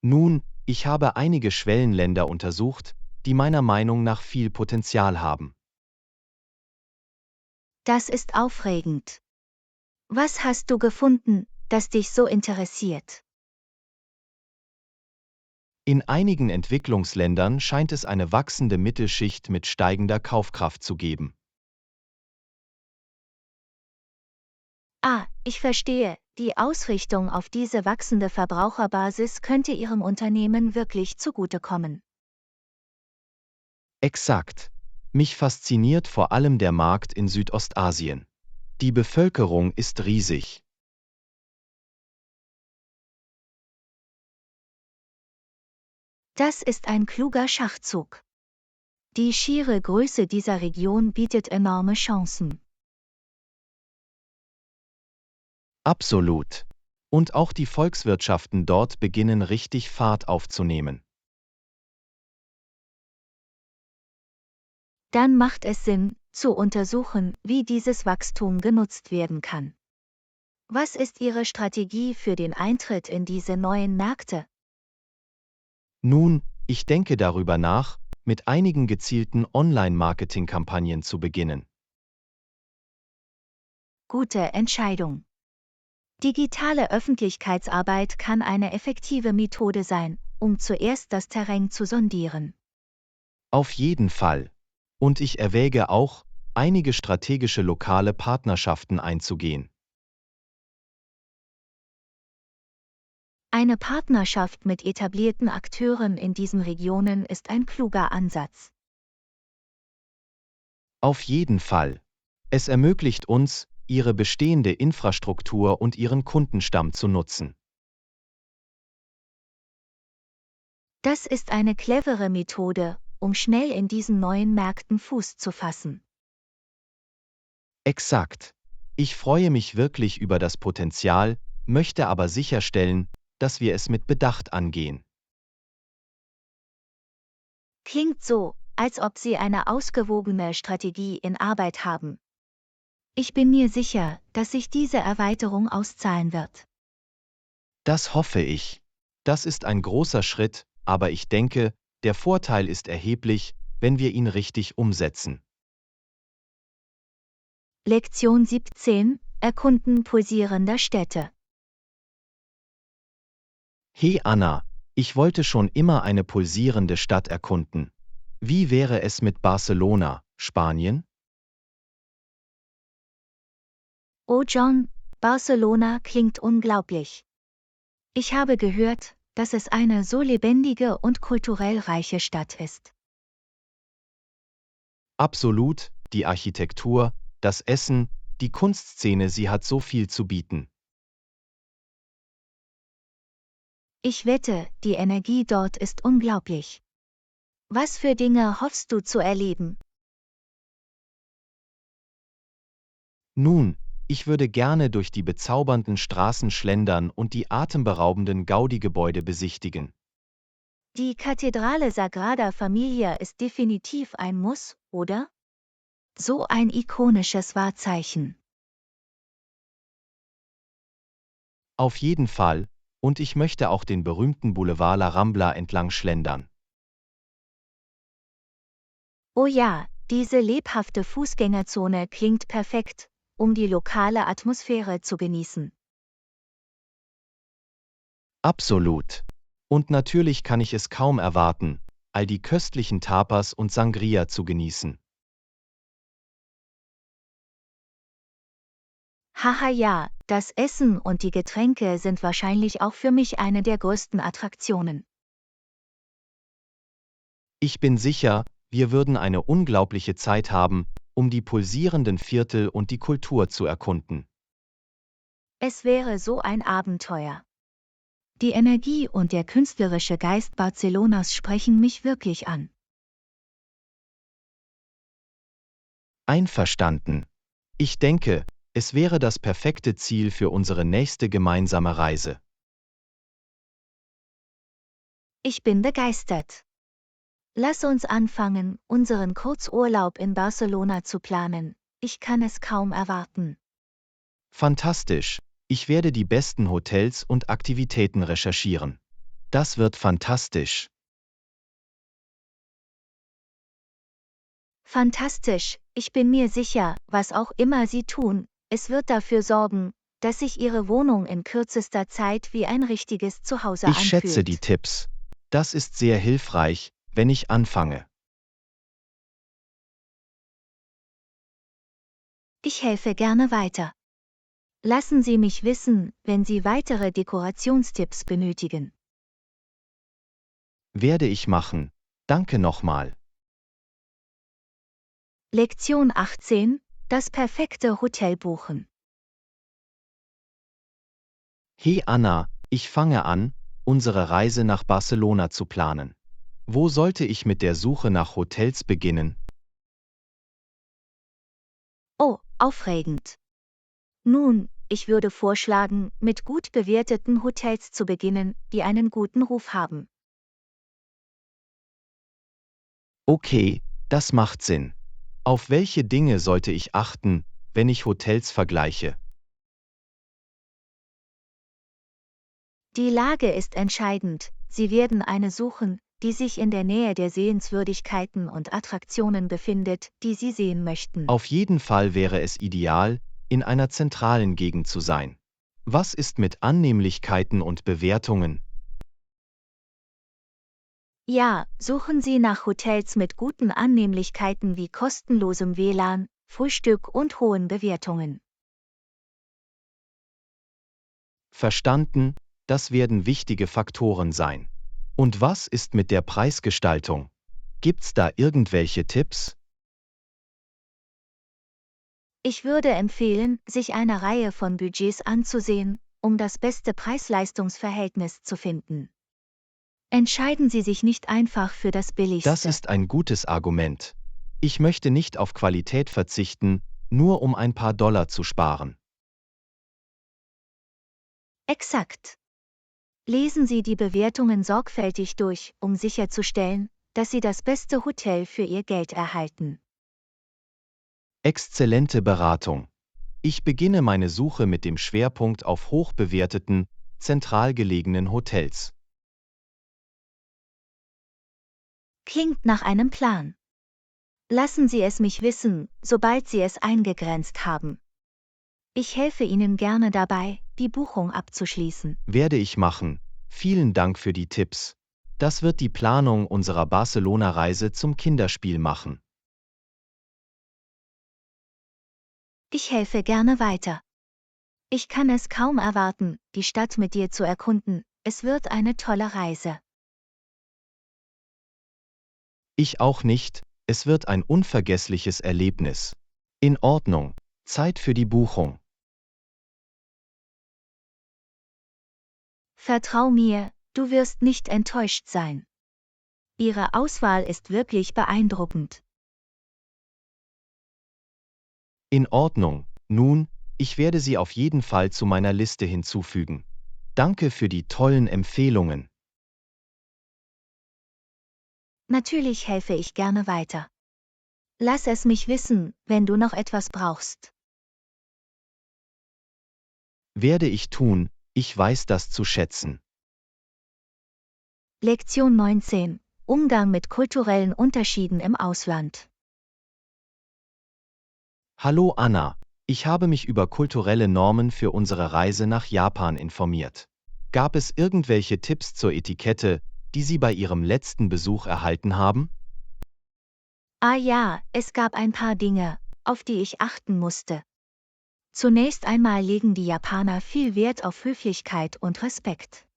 [SPEAKER 2] Nun, ich habe einige Schwellenländer untersucht, die meiner Meinung nach viel Potenzial haben.
[SPEAKER 1] Das ist aufregend. Was hast du gefunden, das dich so interessiert?
[SPEAKER 2] In einigen Entwicklungsländern scheint es eine wachsende Mittelschicht mit steigender Kaufkraft zu geben.
[SPEAKER 1] Ah, ich verstehe, die Ausrichtung auf diese wachsende Verbraucherbasis könnte Ihrem Unternehmen wirklich zugutekommen.
[SPEAKER 2] Exakt. Mich fasziniert vor allem der Markt in Südostasien. Die Bevölkerung ist riesig.
[SPEAKER 1] Das ist ein kluger Schachzug. Die schiere Größe dieser Region bietet enorme Chancen.
[SPEAKER 2] Absolut. Und auch die Volkswirtschaften dort beginnen richtig Fahrt aufzunehmen.
[SPEAKER 1] Dann macht es Sinn, zu untersuchen, wie dieses Wachstum genutzt werden kann. Was ist Ihre Strategie für den Eintritt in diese neuen Märkte?
[SPEAKER 2] Nun, ich denke darüber nach, mit einigen gezielten Online-Marketing-Kampagnen zu beginnen.
[SPEAKER 1] Gute Entscheidung. Digitale Öffentlichkeitsarbeit kann eine effektive Methode sein, um zuerst das Terrain zu sondieren.
[SPEAKER 2] Auf jeden Fall. Und ich erwäge auch, einige strategische lokale Partnerschaften einzugehen.
[SPEAKER 1] Eine Partnerschaft mit etablierten Akteuren in diesen Regionen ist ein kluger Ansatz.
[SPEAKER 2] Auf jeden Fall. Es ermöglicht uns, ihre bestehende Infrastruktur und ihren Kundenstamm zu nutzen.
[SPEAKER 1] Das ist eine clevere Methode, um schnell in diesen neuen Märkten Fuß zu fassen.
[SPEAKER 2] Exakt. Ich freue mich wirklich über das Potenzial, möchte aber sicherstellen, dass wir es mit Bedacht angehen.
[SPEAKER 1] Klingt so, als ob Sie eine ausgewogene Strategie in Arbeit haben. Ich bin mir sicher, dass sich diese Erweiterung auszahlen wird.
[SPEAKER 2] Das hoffe ich. Das ist ein großer Schritt, aber ich denke, der Vorteil ist erheblich, wenn wir ihn richtig umsetzen.
[SPEAKER 1] Lektion 17: Erkunden pulsierender Städte.
[SPEAKER 2] Hey Anna, ich wollte schon immer eine pulsierende Stadt erkunden. Wie wäre es mit Barcelona, Spanien?
[SPEAKER 1] Oh John, Barcelona klingt unglaublich. Ich habe gehört, dass es eine so lebendige und kulturell reiche Stadt ist.
[SPEAKER 2] Absolut, die Architektur, das Essen, die Kunstszene, sie hat so viel zu bieten.
[SPEAKER 1] Ich wette, die Energie dort ist unglaublich. Was für Dinge hoffst du zu erleben?
[SPEAKER 2] Nun, ich würde gerne durch die bezaubernden Straßen schlendern und die atemberaubenden Gaudi-Gebäude besichtigen.
[SPEAKER 1] Die Kathedrale Sagrada Familia ist definitiv ein Muss, oder? So ein ikonisches Wahrzeichen.
[SPEAKER 2] Auf jeden Fall, und ich möchte auch den berühmten Boulevard La Rambla entlang schlendern.
[SPEAKER 1] Oh ja, diese lebhafte Fußgängerzone klingt perfekt, um die lokale Atmosphäre zu genießen.
[SPEAKER 2] Absolut. Und natürlich kann ich es kaum erwarten, all die köstlichen Tapas und Sangria zu genießen.
[SPEAKER 1] Haha ja, das Essen und die Getränke sind wahrscheinlich auch für mich eine der größten Attraktionen.
[SPEAKER 2] Ich bin sicher, wir würden eine unglaubliche Zeit haben, um die pulsierenden Viertel und die Kultur zu erkunden.
[SPEAKER 1] Es wäre so ein Abenteuer. Die Energie und der künstlerische Geist Barcelonas sprechen mich wirklich an.
[SPEAKER 2] Einverstanden. Ich denke, es wäre das perfekte Ziel für unsere nächste gemeinsame Reise.
[SPEAKER 1] Ich bin begeistert. Lass uns anfangen, unseren Kurzurlaub in Barcelona zu planen. Ich kann es kaum erwarten.
[SPEAKER 2] Fantastisch. Ich werde die besten Hotels und Aktivitäten recherchieren. Das wird fantastisch.
[SPEAKER 1] Fantastisch, ich bin mir sicher, was auch immer Sie tun, es wird dafür sorgen, dass sich Ihre Wohnung in kürzester Zeit wie ein richtiges Zuhause
[SPEAKER 2] Ich
[SPEAKER 1] anfühlt.
[SPEAKER 2] schätze die Tipps. Das ist sehr hilfreich, wenn ich anfange.
[SPEAKER 1] Ich helfe gerne weiter. Lassen Sie mich wissen, wenn Sie weitere Dekorationstipps benötigen.
[SPEAKER 2] Werde ich machen. Danke nochmal.
[SPEAKER 1] Lektion 18: Das perfekte Hotel buchen.
[SPEAKER 2] Hey Anna, ich fange an, unsere Reise nach Barcelona zu planen. Wo sollte ich mit der Suche nach Hotels beginnen?
[SPEAKER 1] Oh, aufregend. Nun, ich würde vorschlagen, mit gut bewerteten Hotels zu beginnen, die einen guten Ruf haben.
[SPEAKER 2] Okay, das macht Sinn. Auf welche Dinge sollte ich achten, wenn ich Hotels vergleiche?
[SPEAKER 1] Die Lage ist entscheidend. Sie werden eine suchen, die sich in der Nähe der Sehenswürdigkeiten und Attraktionen befindet, die Sie sehen möchten.
[SPEAKER 2] Auf jeden Fall wäre es ideal, in einer zentralen Gegend zu sein. Was ist mit Annehmlichkeiten und Bewertungen?
[SPEAKER 1] Ja, suchen Sie nach Hotels mit guten Annehmlichkeiten wie kostenlosem WLAN, Frühstück und hohen Bewertungen.
[SPEAKER 2] Verstanden, das werden wichtige Faktoren sein. Und was ist mit der Preisgestaltung? Gibt's da irgendwelche Tipps?
[SPEAKER 1] Ich würde empfehlen, sich eine Reihe von Budgets anzusehen, um das beste Preis-Leistungs-Verhältnis zu finden. Entscheiden Sie sich nicht einfach für das Billigste.
[SPEAKER 2] Das ist ein gutes Argument. Ich möchte nicht auf Qualität verzichten, nur um ein paar Dollar zu sparen.
[SPEAKER 1] Exakt. Lesen Sie die Bewertungen sorgfältig durch, um sicherzustellen, dass Sie das beste Hotel für Ihr Geld erhalten.
[SPEAKER 2] Exzellente Beratung. Ich beginne meine Suche mit dem Schwerpunkt auf hochbewerteten, zentral gelegenen Hotels.
[SPEAKER 1] Klingt nach einem Plan. Lassen Sie es mich wissen, sobald Sie es eingegrenzt haben. Ich helfe Ihnen gerne dabei, die Buchung abzuschließen.
[SPEAKER 2] Werde ich machen. Vielen Dank für die Tipps. Das wird die Planung unserer Barcelona-Reise zum Kinderspiel machen.
[SPEAKER 1] Ich helfe gerne weiter. Ich kann es kaum erwarten, die Stadt mit dir zu erkunden. Es wird eine tolle Reise.
[SPEAKER 2] Ich auch nicht, es wird ein unvergessliches Erlebnis. In Ordnung, Zeit für die Buchung.
[SPEAKER 1] Vertrau mir, du wirst nicht enttäuscht sein. Ihre Auswahl ist wirklich beeindruckend.
[SPEAKER 2] In Ordnung, nun, ich werde sie auf jeden Fall zu meiner Liste hinzufügen. Danke für die tollen Empfehlungen.
[SPEAKER 1] Natürlich helfe ich gerne weiter. Lass es mich wissen, wenn du noch etwas brauchst.
[SPEAKER 2] Werde ich tun, ich weiß das zu schätzen.
[SPEAKER 1] Lektion 19: Umgang mit kulturellen Unterschieden im Ausland.
[SPEAKER 2] Hallo Anna, ich habe mich über kulturelle Normen für unsere Reise nach Japan informiert. Gab es irgendwelche Tipps zur Etikette, die Sie bei Ihrem letzten Besuch erhalten haben?
[SPEAKER 1] Ah ja, es gab ein paar Dinge, auf die ich achten musste. Zunächst einmal legen die Japaner viel Wert auf Höflichkeit und Respekt.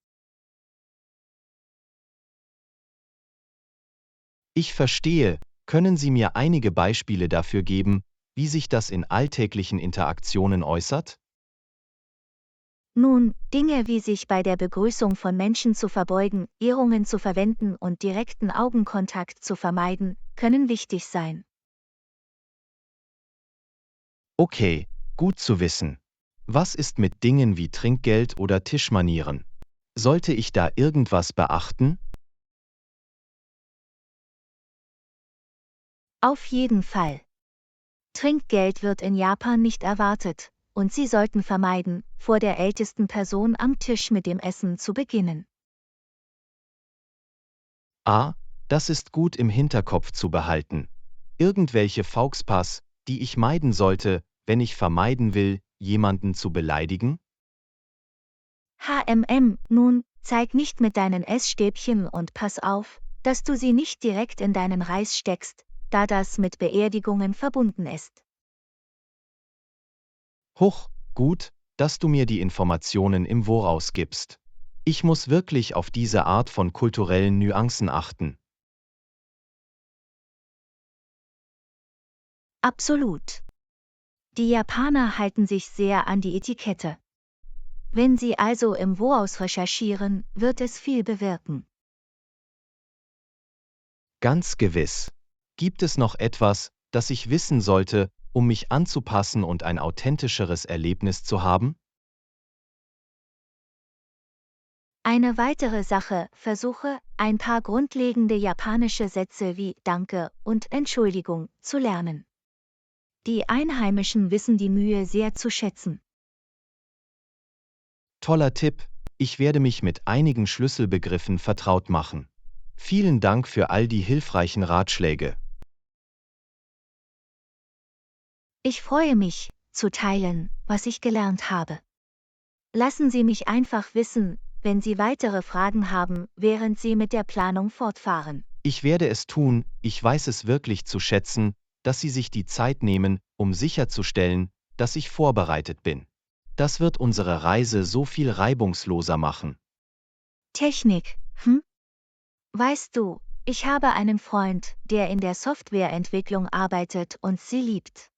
[SPEAKER 2] Ich verstehe, können Sie mir einige Beispiele dafür geben, wie sich das in alltäglichen Interaktionen äußert?
[SPEAKER 1] Nun, Dinge wie sich bei der Begrüßung von Menschen zu verbeugen, Ehrungen zu verwenden und direkten Augenkontakt zu vermeiden, können wichtig sein.
[SPEAKER 2] Okay, gut zu wissen. Was ist mit Dingen wie Trinkgeld oder Tischmanieren? Sollte ich da irgendwas beachten?
[SPEAKER 1] Auf jeden Fall. Trinkgeld wird in Japan nicht erwartet, und Sie sollten vermeiden, vor der ältesten Person am Tisch mit dem Essen zu beginnen.
[SPEAKER 2] Ah, das ist gut im Hinterkopf zu behalten. Irgendwelche Fauxpas, die ich meiden sollte, wenn ich vermeiden will, jemanden zu beleidigen?
[SPEAKER 1] Nun, zeig nicht mit deinen Essstäbchen und pass auf, dass du sie nicht direkt in deinen Reis steckst, da das mit Beerdigungen verbunden ist.
[SPEAKER 2] Huch, gut, dass du mir die Informationen im Voraus gibst. Ich muss wirklich auf diese Art von kulturellen Nuancen achten.
[SPEAKER 1] Absolut. Die Japaner halten sich sehr an die Etikette. Wenn Sie also im Voraus recherchieren, wird es viel bewirken.
[SPEAKER 2] Ganz gewiss. Gibt es noch etwas, das ich wissen sollte, um mich anzupassen und ein authentischeres Erlebnis zu haben?
[SPEAKER 1] Eine weitere Sache, versuche, ein paar grundlegende japanische Sätze wie Danke und Entschuldigung zu lernen. Die Einheimischen wissen die Mühe sehr zu schätzen.
[SPEAKER 2] Toller Tipp, ich werde mich mit einigen Schlüsselbegriffen vertraut machen. Vielen Dank für all die hilfreichen Ratschläge.
[SPEAKER 1] Ich freue mich, zu teilen, was ich gelernt habe. Lassen Sie mich einfach wissen, wenn Sie weitere Fragen haben, während Sie mit der Planung fortfahren.
[SPEAKER 2] Ich werde es tun, ich weiß es wirklich zu schätzen, dass Sie sich die Zeit nehmen, um sicherzustellen, dass ich vorbereitet bin. Das wird unsere Reise so viel reibungsloser machen.
[SPEAKER 1] Technik, Weißt du, ich habe einen Freund, der in der Softwareentwicklung arbeitet und sie liebt.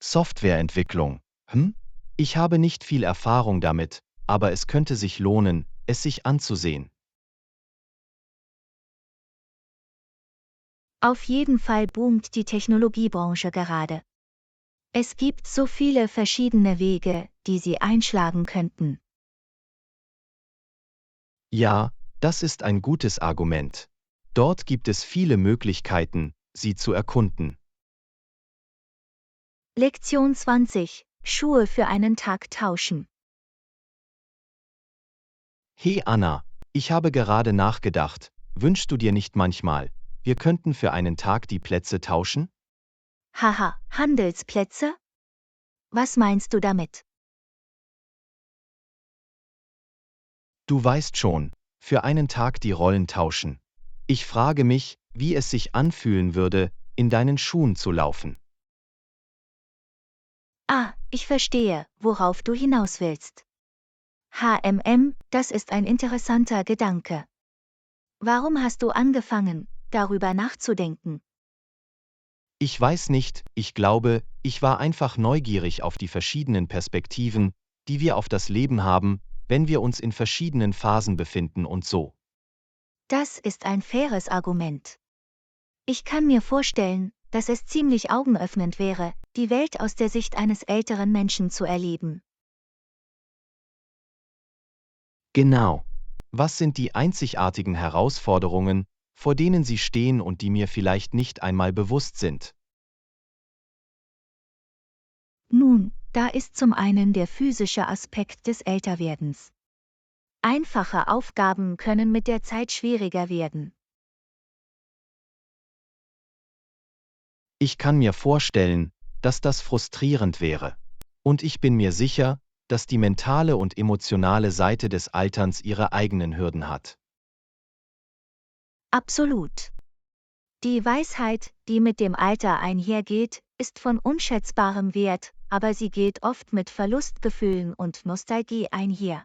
[SPEAKER 2] Softwareentwicklung. Ich habe nicht viel Erfahrung damit, aber es könnte sich lohnen, es sich anzusehen.
[SPEAKER 1] Auf jeden Fall boomt die Technologiebranche gerade. Es gibt so viele verschiedene Wege, die sie einschlagen könnten.
[SPEAKER 2] Ja, das ist ein gutes Argument. Dort gibt es viele Möglichkeiten, sie zu erkunden.
[SPEAKER 1] Lektion 20. Schuhe für einen Tag tauschen.
[SPEAKER 2] Hey Anna, ich habe gerade nachgedacht, wünschst du dir nicht manchmal, wir könnten für einen Tag die Plätze tauschen?
[SPEAKER 1] Haha, Handelsplätze? Was meinst du damit?
[SPEAKER 2] Du weißt schon, für einen Tag die Rollen tauschen. Ich frage mich, wie es sich anfühlen würde, in deinen Schuhen zu laufen.
[SPEAKER 1] Ah, ich verstehe, worauf du hinaus willst. Das ist ein interessanter Gedanke. Warum hast du angefangen, darüber nachzudenken?
[SPEAKER 2] Ich weiß nicht, ich glaube, ich war einfach neugierig auf die verschiedenen Perspektiven, die wir auf das Leben haben, wenn wir uns in verschiedenen Phasen befinden und so.
[SPEAKER 1] Das ist ein faires Argument. Ich kann mir vorstellen, dass es ziemlich augenöffnend wäre, die Welt aus der Sicht eines älteren Menschen zu erleben.
[SPEAKER 2] Genau. Was sind die einzigartigen Herausforderungen, vor denen Sie stehen und die mir vielleicht nicht einmal bewusst sind?
[SPEAKER 1] Nun, da ist zum einen der physische Aspekt des Älterwerdens. Einfache Aufgaben können mit der Zeit schwieriger werden.
[SPEAKER 2] Ich kann mir vorstellen, dass das frustrierend wäre. Und ich bin mir sicher, dass die mentale und emotionale Seite des Alterns ihre eigenen Hürden hat.
[SPEAKER 1] Absolut. Die Weisheit, die mit dem Alter einhergeht, ist von unschätzbarem Wert, aber sie geht oft mit Verlustgefühlen und Nostalgie einher.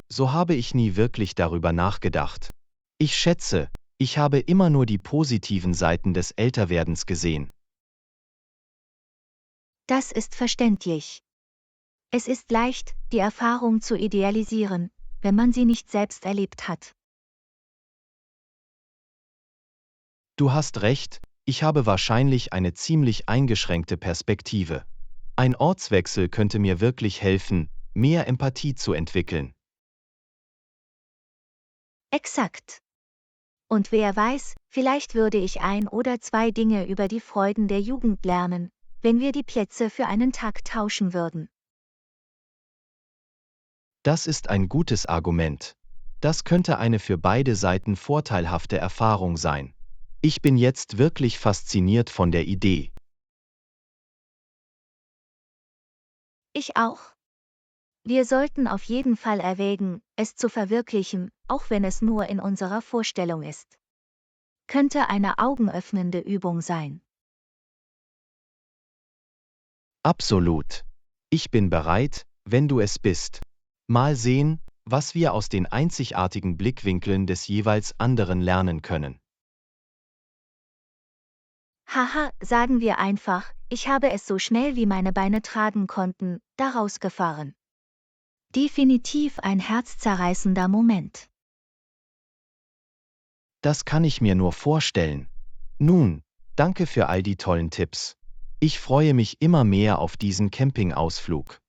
[SPEAKER 2] So habe ich nie wirklich darüber nachgedacht. Ich schätze, ich habe immer nur die positiven Seiten des Älterwerdens gesehen.
[SPEAKER 1] Das ist verständlich. Es ist leicht, die Erfahrung zu idealisieren, wenn man sie nicht selbst erlebt hat.
[SPEAKER 2] Du hast recht, ich habe wahrscheinlich eine ziemlich eingeschränkte Perspektive. Ein Ortswechsel könnte mir wirklich helfen, mehr Empathie zu entwickeln.
[SPEAKER 1] Exakt. Und wer weiß, vielleicht würde ich ein oder zwei Dinge über die Freuden der Jugend lernen, wenn wir die Plätze für einen Tag tauschen würden.
[SPEAKER 2] Das ist ein gutes Argument. Das könnte eine für beide Seiten vorteilhafte Erfahrung sein. Ich bin jetzt wirklich fasziniert von der Idee.
[SPEAKER 1] Ich auch. Wir sollten auf jeden Fall erwägen, es zu verwirklichen, auch wenn es nur in unserer Vorstellung ist. Könnte eine augenöffnende Übung sein.
[SPEAKER 2] Absolut. Ich bin bereit, wenn du es bist. Mal sehen, was wir aus den einzigartigen Blickwinkeln des jeweils anderen lernen können.
[SPEAKER 1] Haha, sagen wir einfach, ich habe es so schnell wie meine Beine tragen konnten, daraus gefahren. Definitiv ein herzzerreißender Moment.
[SPEAKER 2] Das kann ich mir nur vorstellen. Nun, danke für all die tollen Tipps. Ich freue mich immer mehr auf diesen Campingausflug.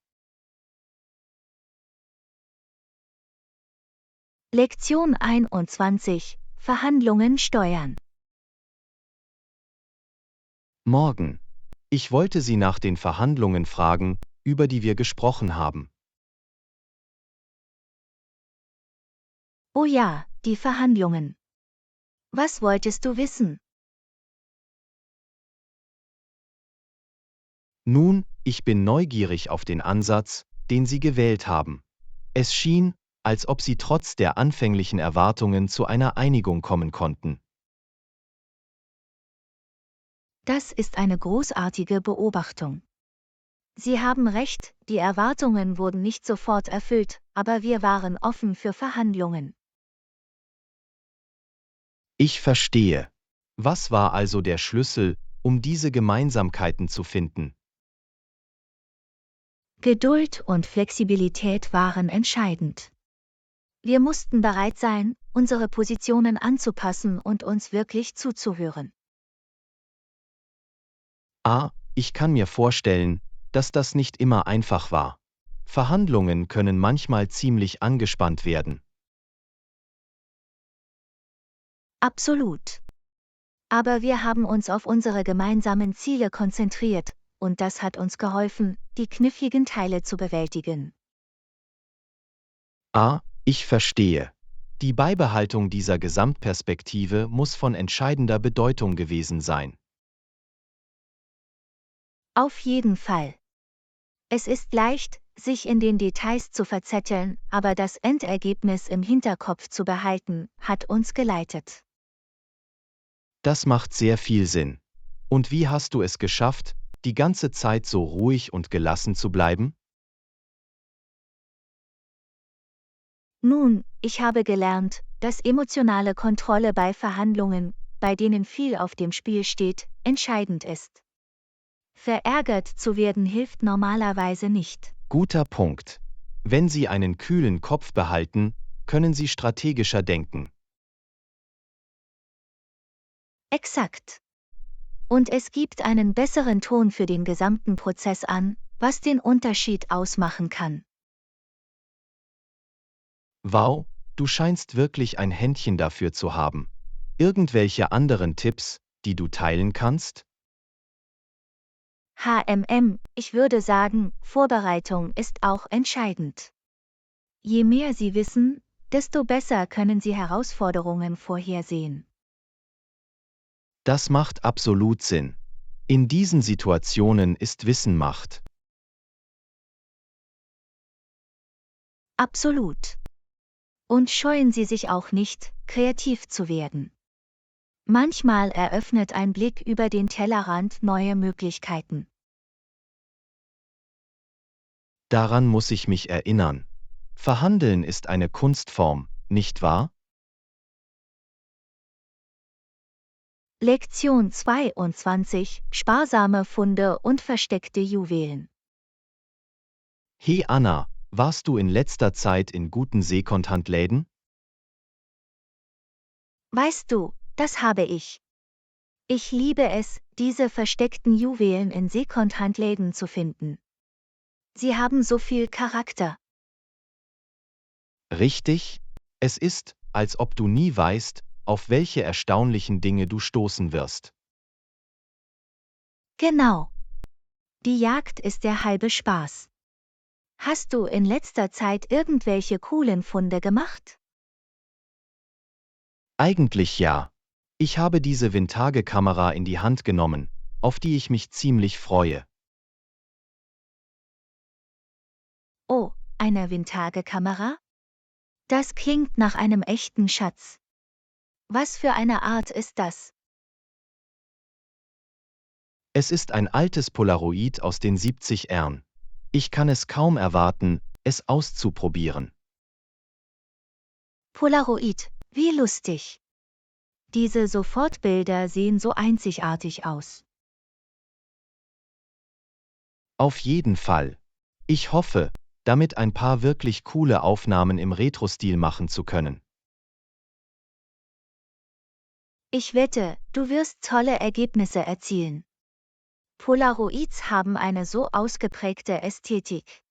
[SPEAKER 1] Lektion 21. Verhandlungen steuern.
[SPEAKER 2] Morgen. Ich wollte Sie nach den Verhandlungen fragen, über die wir gesprochen haben.
[SPEAKER 1] Oh ja, die Verhandlungen. Was wolltest du wissen?
[SPEAKER 2] Nun, ich bin neugierig auf den Ansatz, den Sie gewählt haben. Es schien, als ob Sie trotz der anfänglichen Erwartungen zu einer Einigung kommen konnten.
[SPEAKER 1] Das ist eine großartige Beobachtung. Sie haben recht, die Erwartungen wurden nicht sofort erfüllt, aber wir waren offen für Verhandlungen.
[SPEAKER 2] Ich verstehe. Was war also der Schlüssel, um diese Gemeinsamkeiten zu finden?
[SPEAKER 1] Geduld und Flexibilität waren entscheidend. Wir mussten bereit sein, unsere Positionen anzupassen und uns wirklich zuzuhören.
[SPEAKER 2] Ich kann mir vorstellen, dass das nicht immer einfach war. Verhandlungen können manchmal ziemlich angespannt werden.
[SPEAKER 1] Absolut. Aber wir haben uns auf unsere gemeinsamen Ziele konzentriert, und das hat uns geholfen, die kniffligen Teile zu bewältigen.
[SPEAKER 2] Ich verstehe. Die Beibehaltung dieser Gesamtperspektive muss von entscheidender Bedeutung gewesen sein.
[SPEAKER 1] Auf jeden Fall. Es ist leicht, sich in den Details zu verzetteln, aber das Endergebnis im Hinterkopf zu behalten, hat uns geleitet.
[SPEAKER 2] Das macht sehr viel Sinn. Und wie hast du es geschafft, die ganze Zeit so ruhig und gelassen zu bleiben?
[SPEAKER 1] Nun, ich habe gelernt, dass emotionale Kontrolle bei Verhandlungen, bei denen viel auf dem Spiel steht, entscheidend ist. Verärgert zu werden hilft normalerweise nicht.
[SPEAKER 2] Guter Punkt. Wenn Sie einen kühlen Kopf behalten, können Sie strategischer denken.
[SPEAKER 1] Exakt. Und es gibt einen besseren Ton für den gesamten Prozess an, was den Unterschied ausmachen kann.
[SPEAKER 2] Wow, du scheinst wirklich ein Händchen dafür zu haben. Irgendwelche anderen Tipps, die du teilen kannst?
[SPEAKER 1] Ich würde sagen, Vorbereitung ist auch entscheidend. Je mehr Sie wissen, desto besser können Sie Herausforderungen vorhersehen.
[SPEAKER 2] Das macht absolut Sinn. In diesen Situationen ist Wissen Macht.
[SPEAKER 1] Absolut. Und scheuen Sie sich auch nicht, kreativ zu werden. Manchmal eröffnet ein Blick über den Tellerrand neue Möglichkeiten.
[SPEAKER 2] Daran muss ich mich erinnern. Verhandeln ist eine Kunstform, nicht wahr?
[SPEAKER 1] Lektion 22. Sparsame Funde und versteckte Juwelen.
[SPEAKER 2] Hey Anna, warst du in letzter Zeit in guten Secondhand-Läden?
[SPEAKER 1] Weißt du, das habe ich. Ich liebe es, diese versteckten Juwelen in Secondhand-Läden zu finden. Sie haben so viel Charakter.
[SPEAKER 2] Richtig? Es ist, als ob du nie weißt, auf welche erstaunlichen Dinge du stoßen wirst.
[SPEAKER 1] Genau. Die Jagd ist der halbe Spaß. Hast du in letzter Zeit irgendwelche coolen Funde gemacht?
[SPEAKER 2] Eigentlich ja. Ich habe diese Vintage-Kamera in die Hand genommen, auf die ich mich ziemlich freue.
[SPEAKER 1] Oh, eine Vintage-Kamera? Das klingt nach einem echten Schatz. Was für eine Art ist das?
[SPEAKER 2] Es ist ein altes Polaroid aus den 70ern. Ich kann es kaum erwarten, es auszuprobieren.
[SPEAKER 1] Polaroid, wie lustig. Diese Sofortbilder sehen so einzigartig aus.
[SPEAKER 2] Auf jeden Fall. Ich hoffe, damit ein paar wirklich coole Aufnahmen im Retro-Stil machen zu können.
[SPEAKER 1] Ich wette, du wirst tolle Ergebnisse erzielen. Polaroids haben eine so ausgeprägte Ästhetik.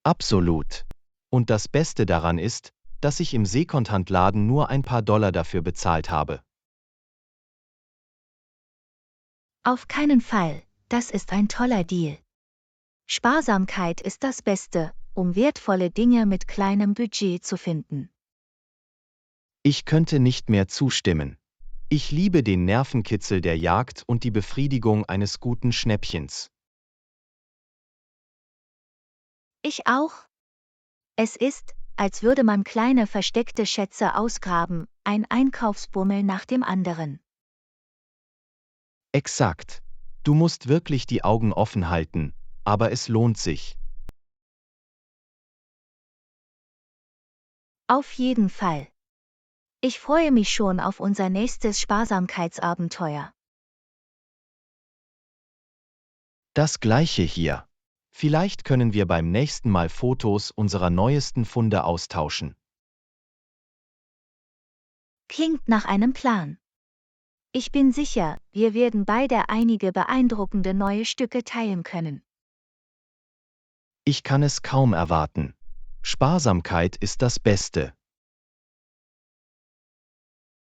[SPEAKER 2] Absolut. Und das Beste daran ist, dass ich im Secondhand-Laden nur ein paar Dollar dafür bezahlt habe.
[SPEAKER 1] Auf keinen Fall, das ist ein toller Deal. Sparsamkeit ist das Beste, um wertvolle Dinge mit kleinem Budget zu finden.
[SPEAKER 2] Ich könnte nicht mehr zustimmen. Ich liebe den Nervenkitzel der Jagd und die Befriedigung eines guten Schnäppchens.
[SPEAKER 1] Ich auch. Es ist, als würde man kleine versteckte Schätze ausgraben, ein Einkaufsbummel nach dem anderen.
[SPEAKER 2] Exakt. Du musst wirklich die Augen offen halten, aber es lohnt sich.
[SPEAKER 1] Auf jeden Fall. Ich freue mich schon auf unser nächstes Sparsamkeitsabenteuer.
[SPEAKER 2] Das gleiche hier. Vielleicht können wir beim nächsten Mal Fotos unserer neuesten Funde austauschen.
[SPEAKER 1] Klingt nach einem Plan. Ich bin sicher, wir werden beide einige beeindruckende neue Stücke teilen können.
[SPEAKER 2] Ich kann es kaum erwarten. Sparsamkeit ist das Beste.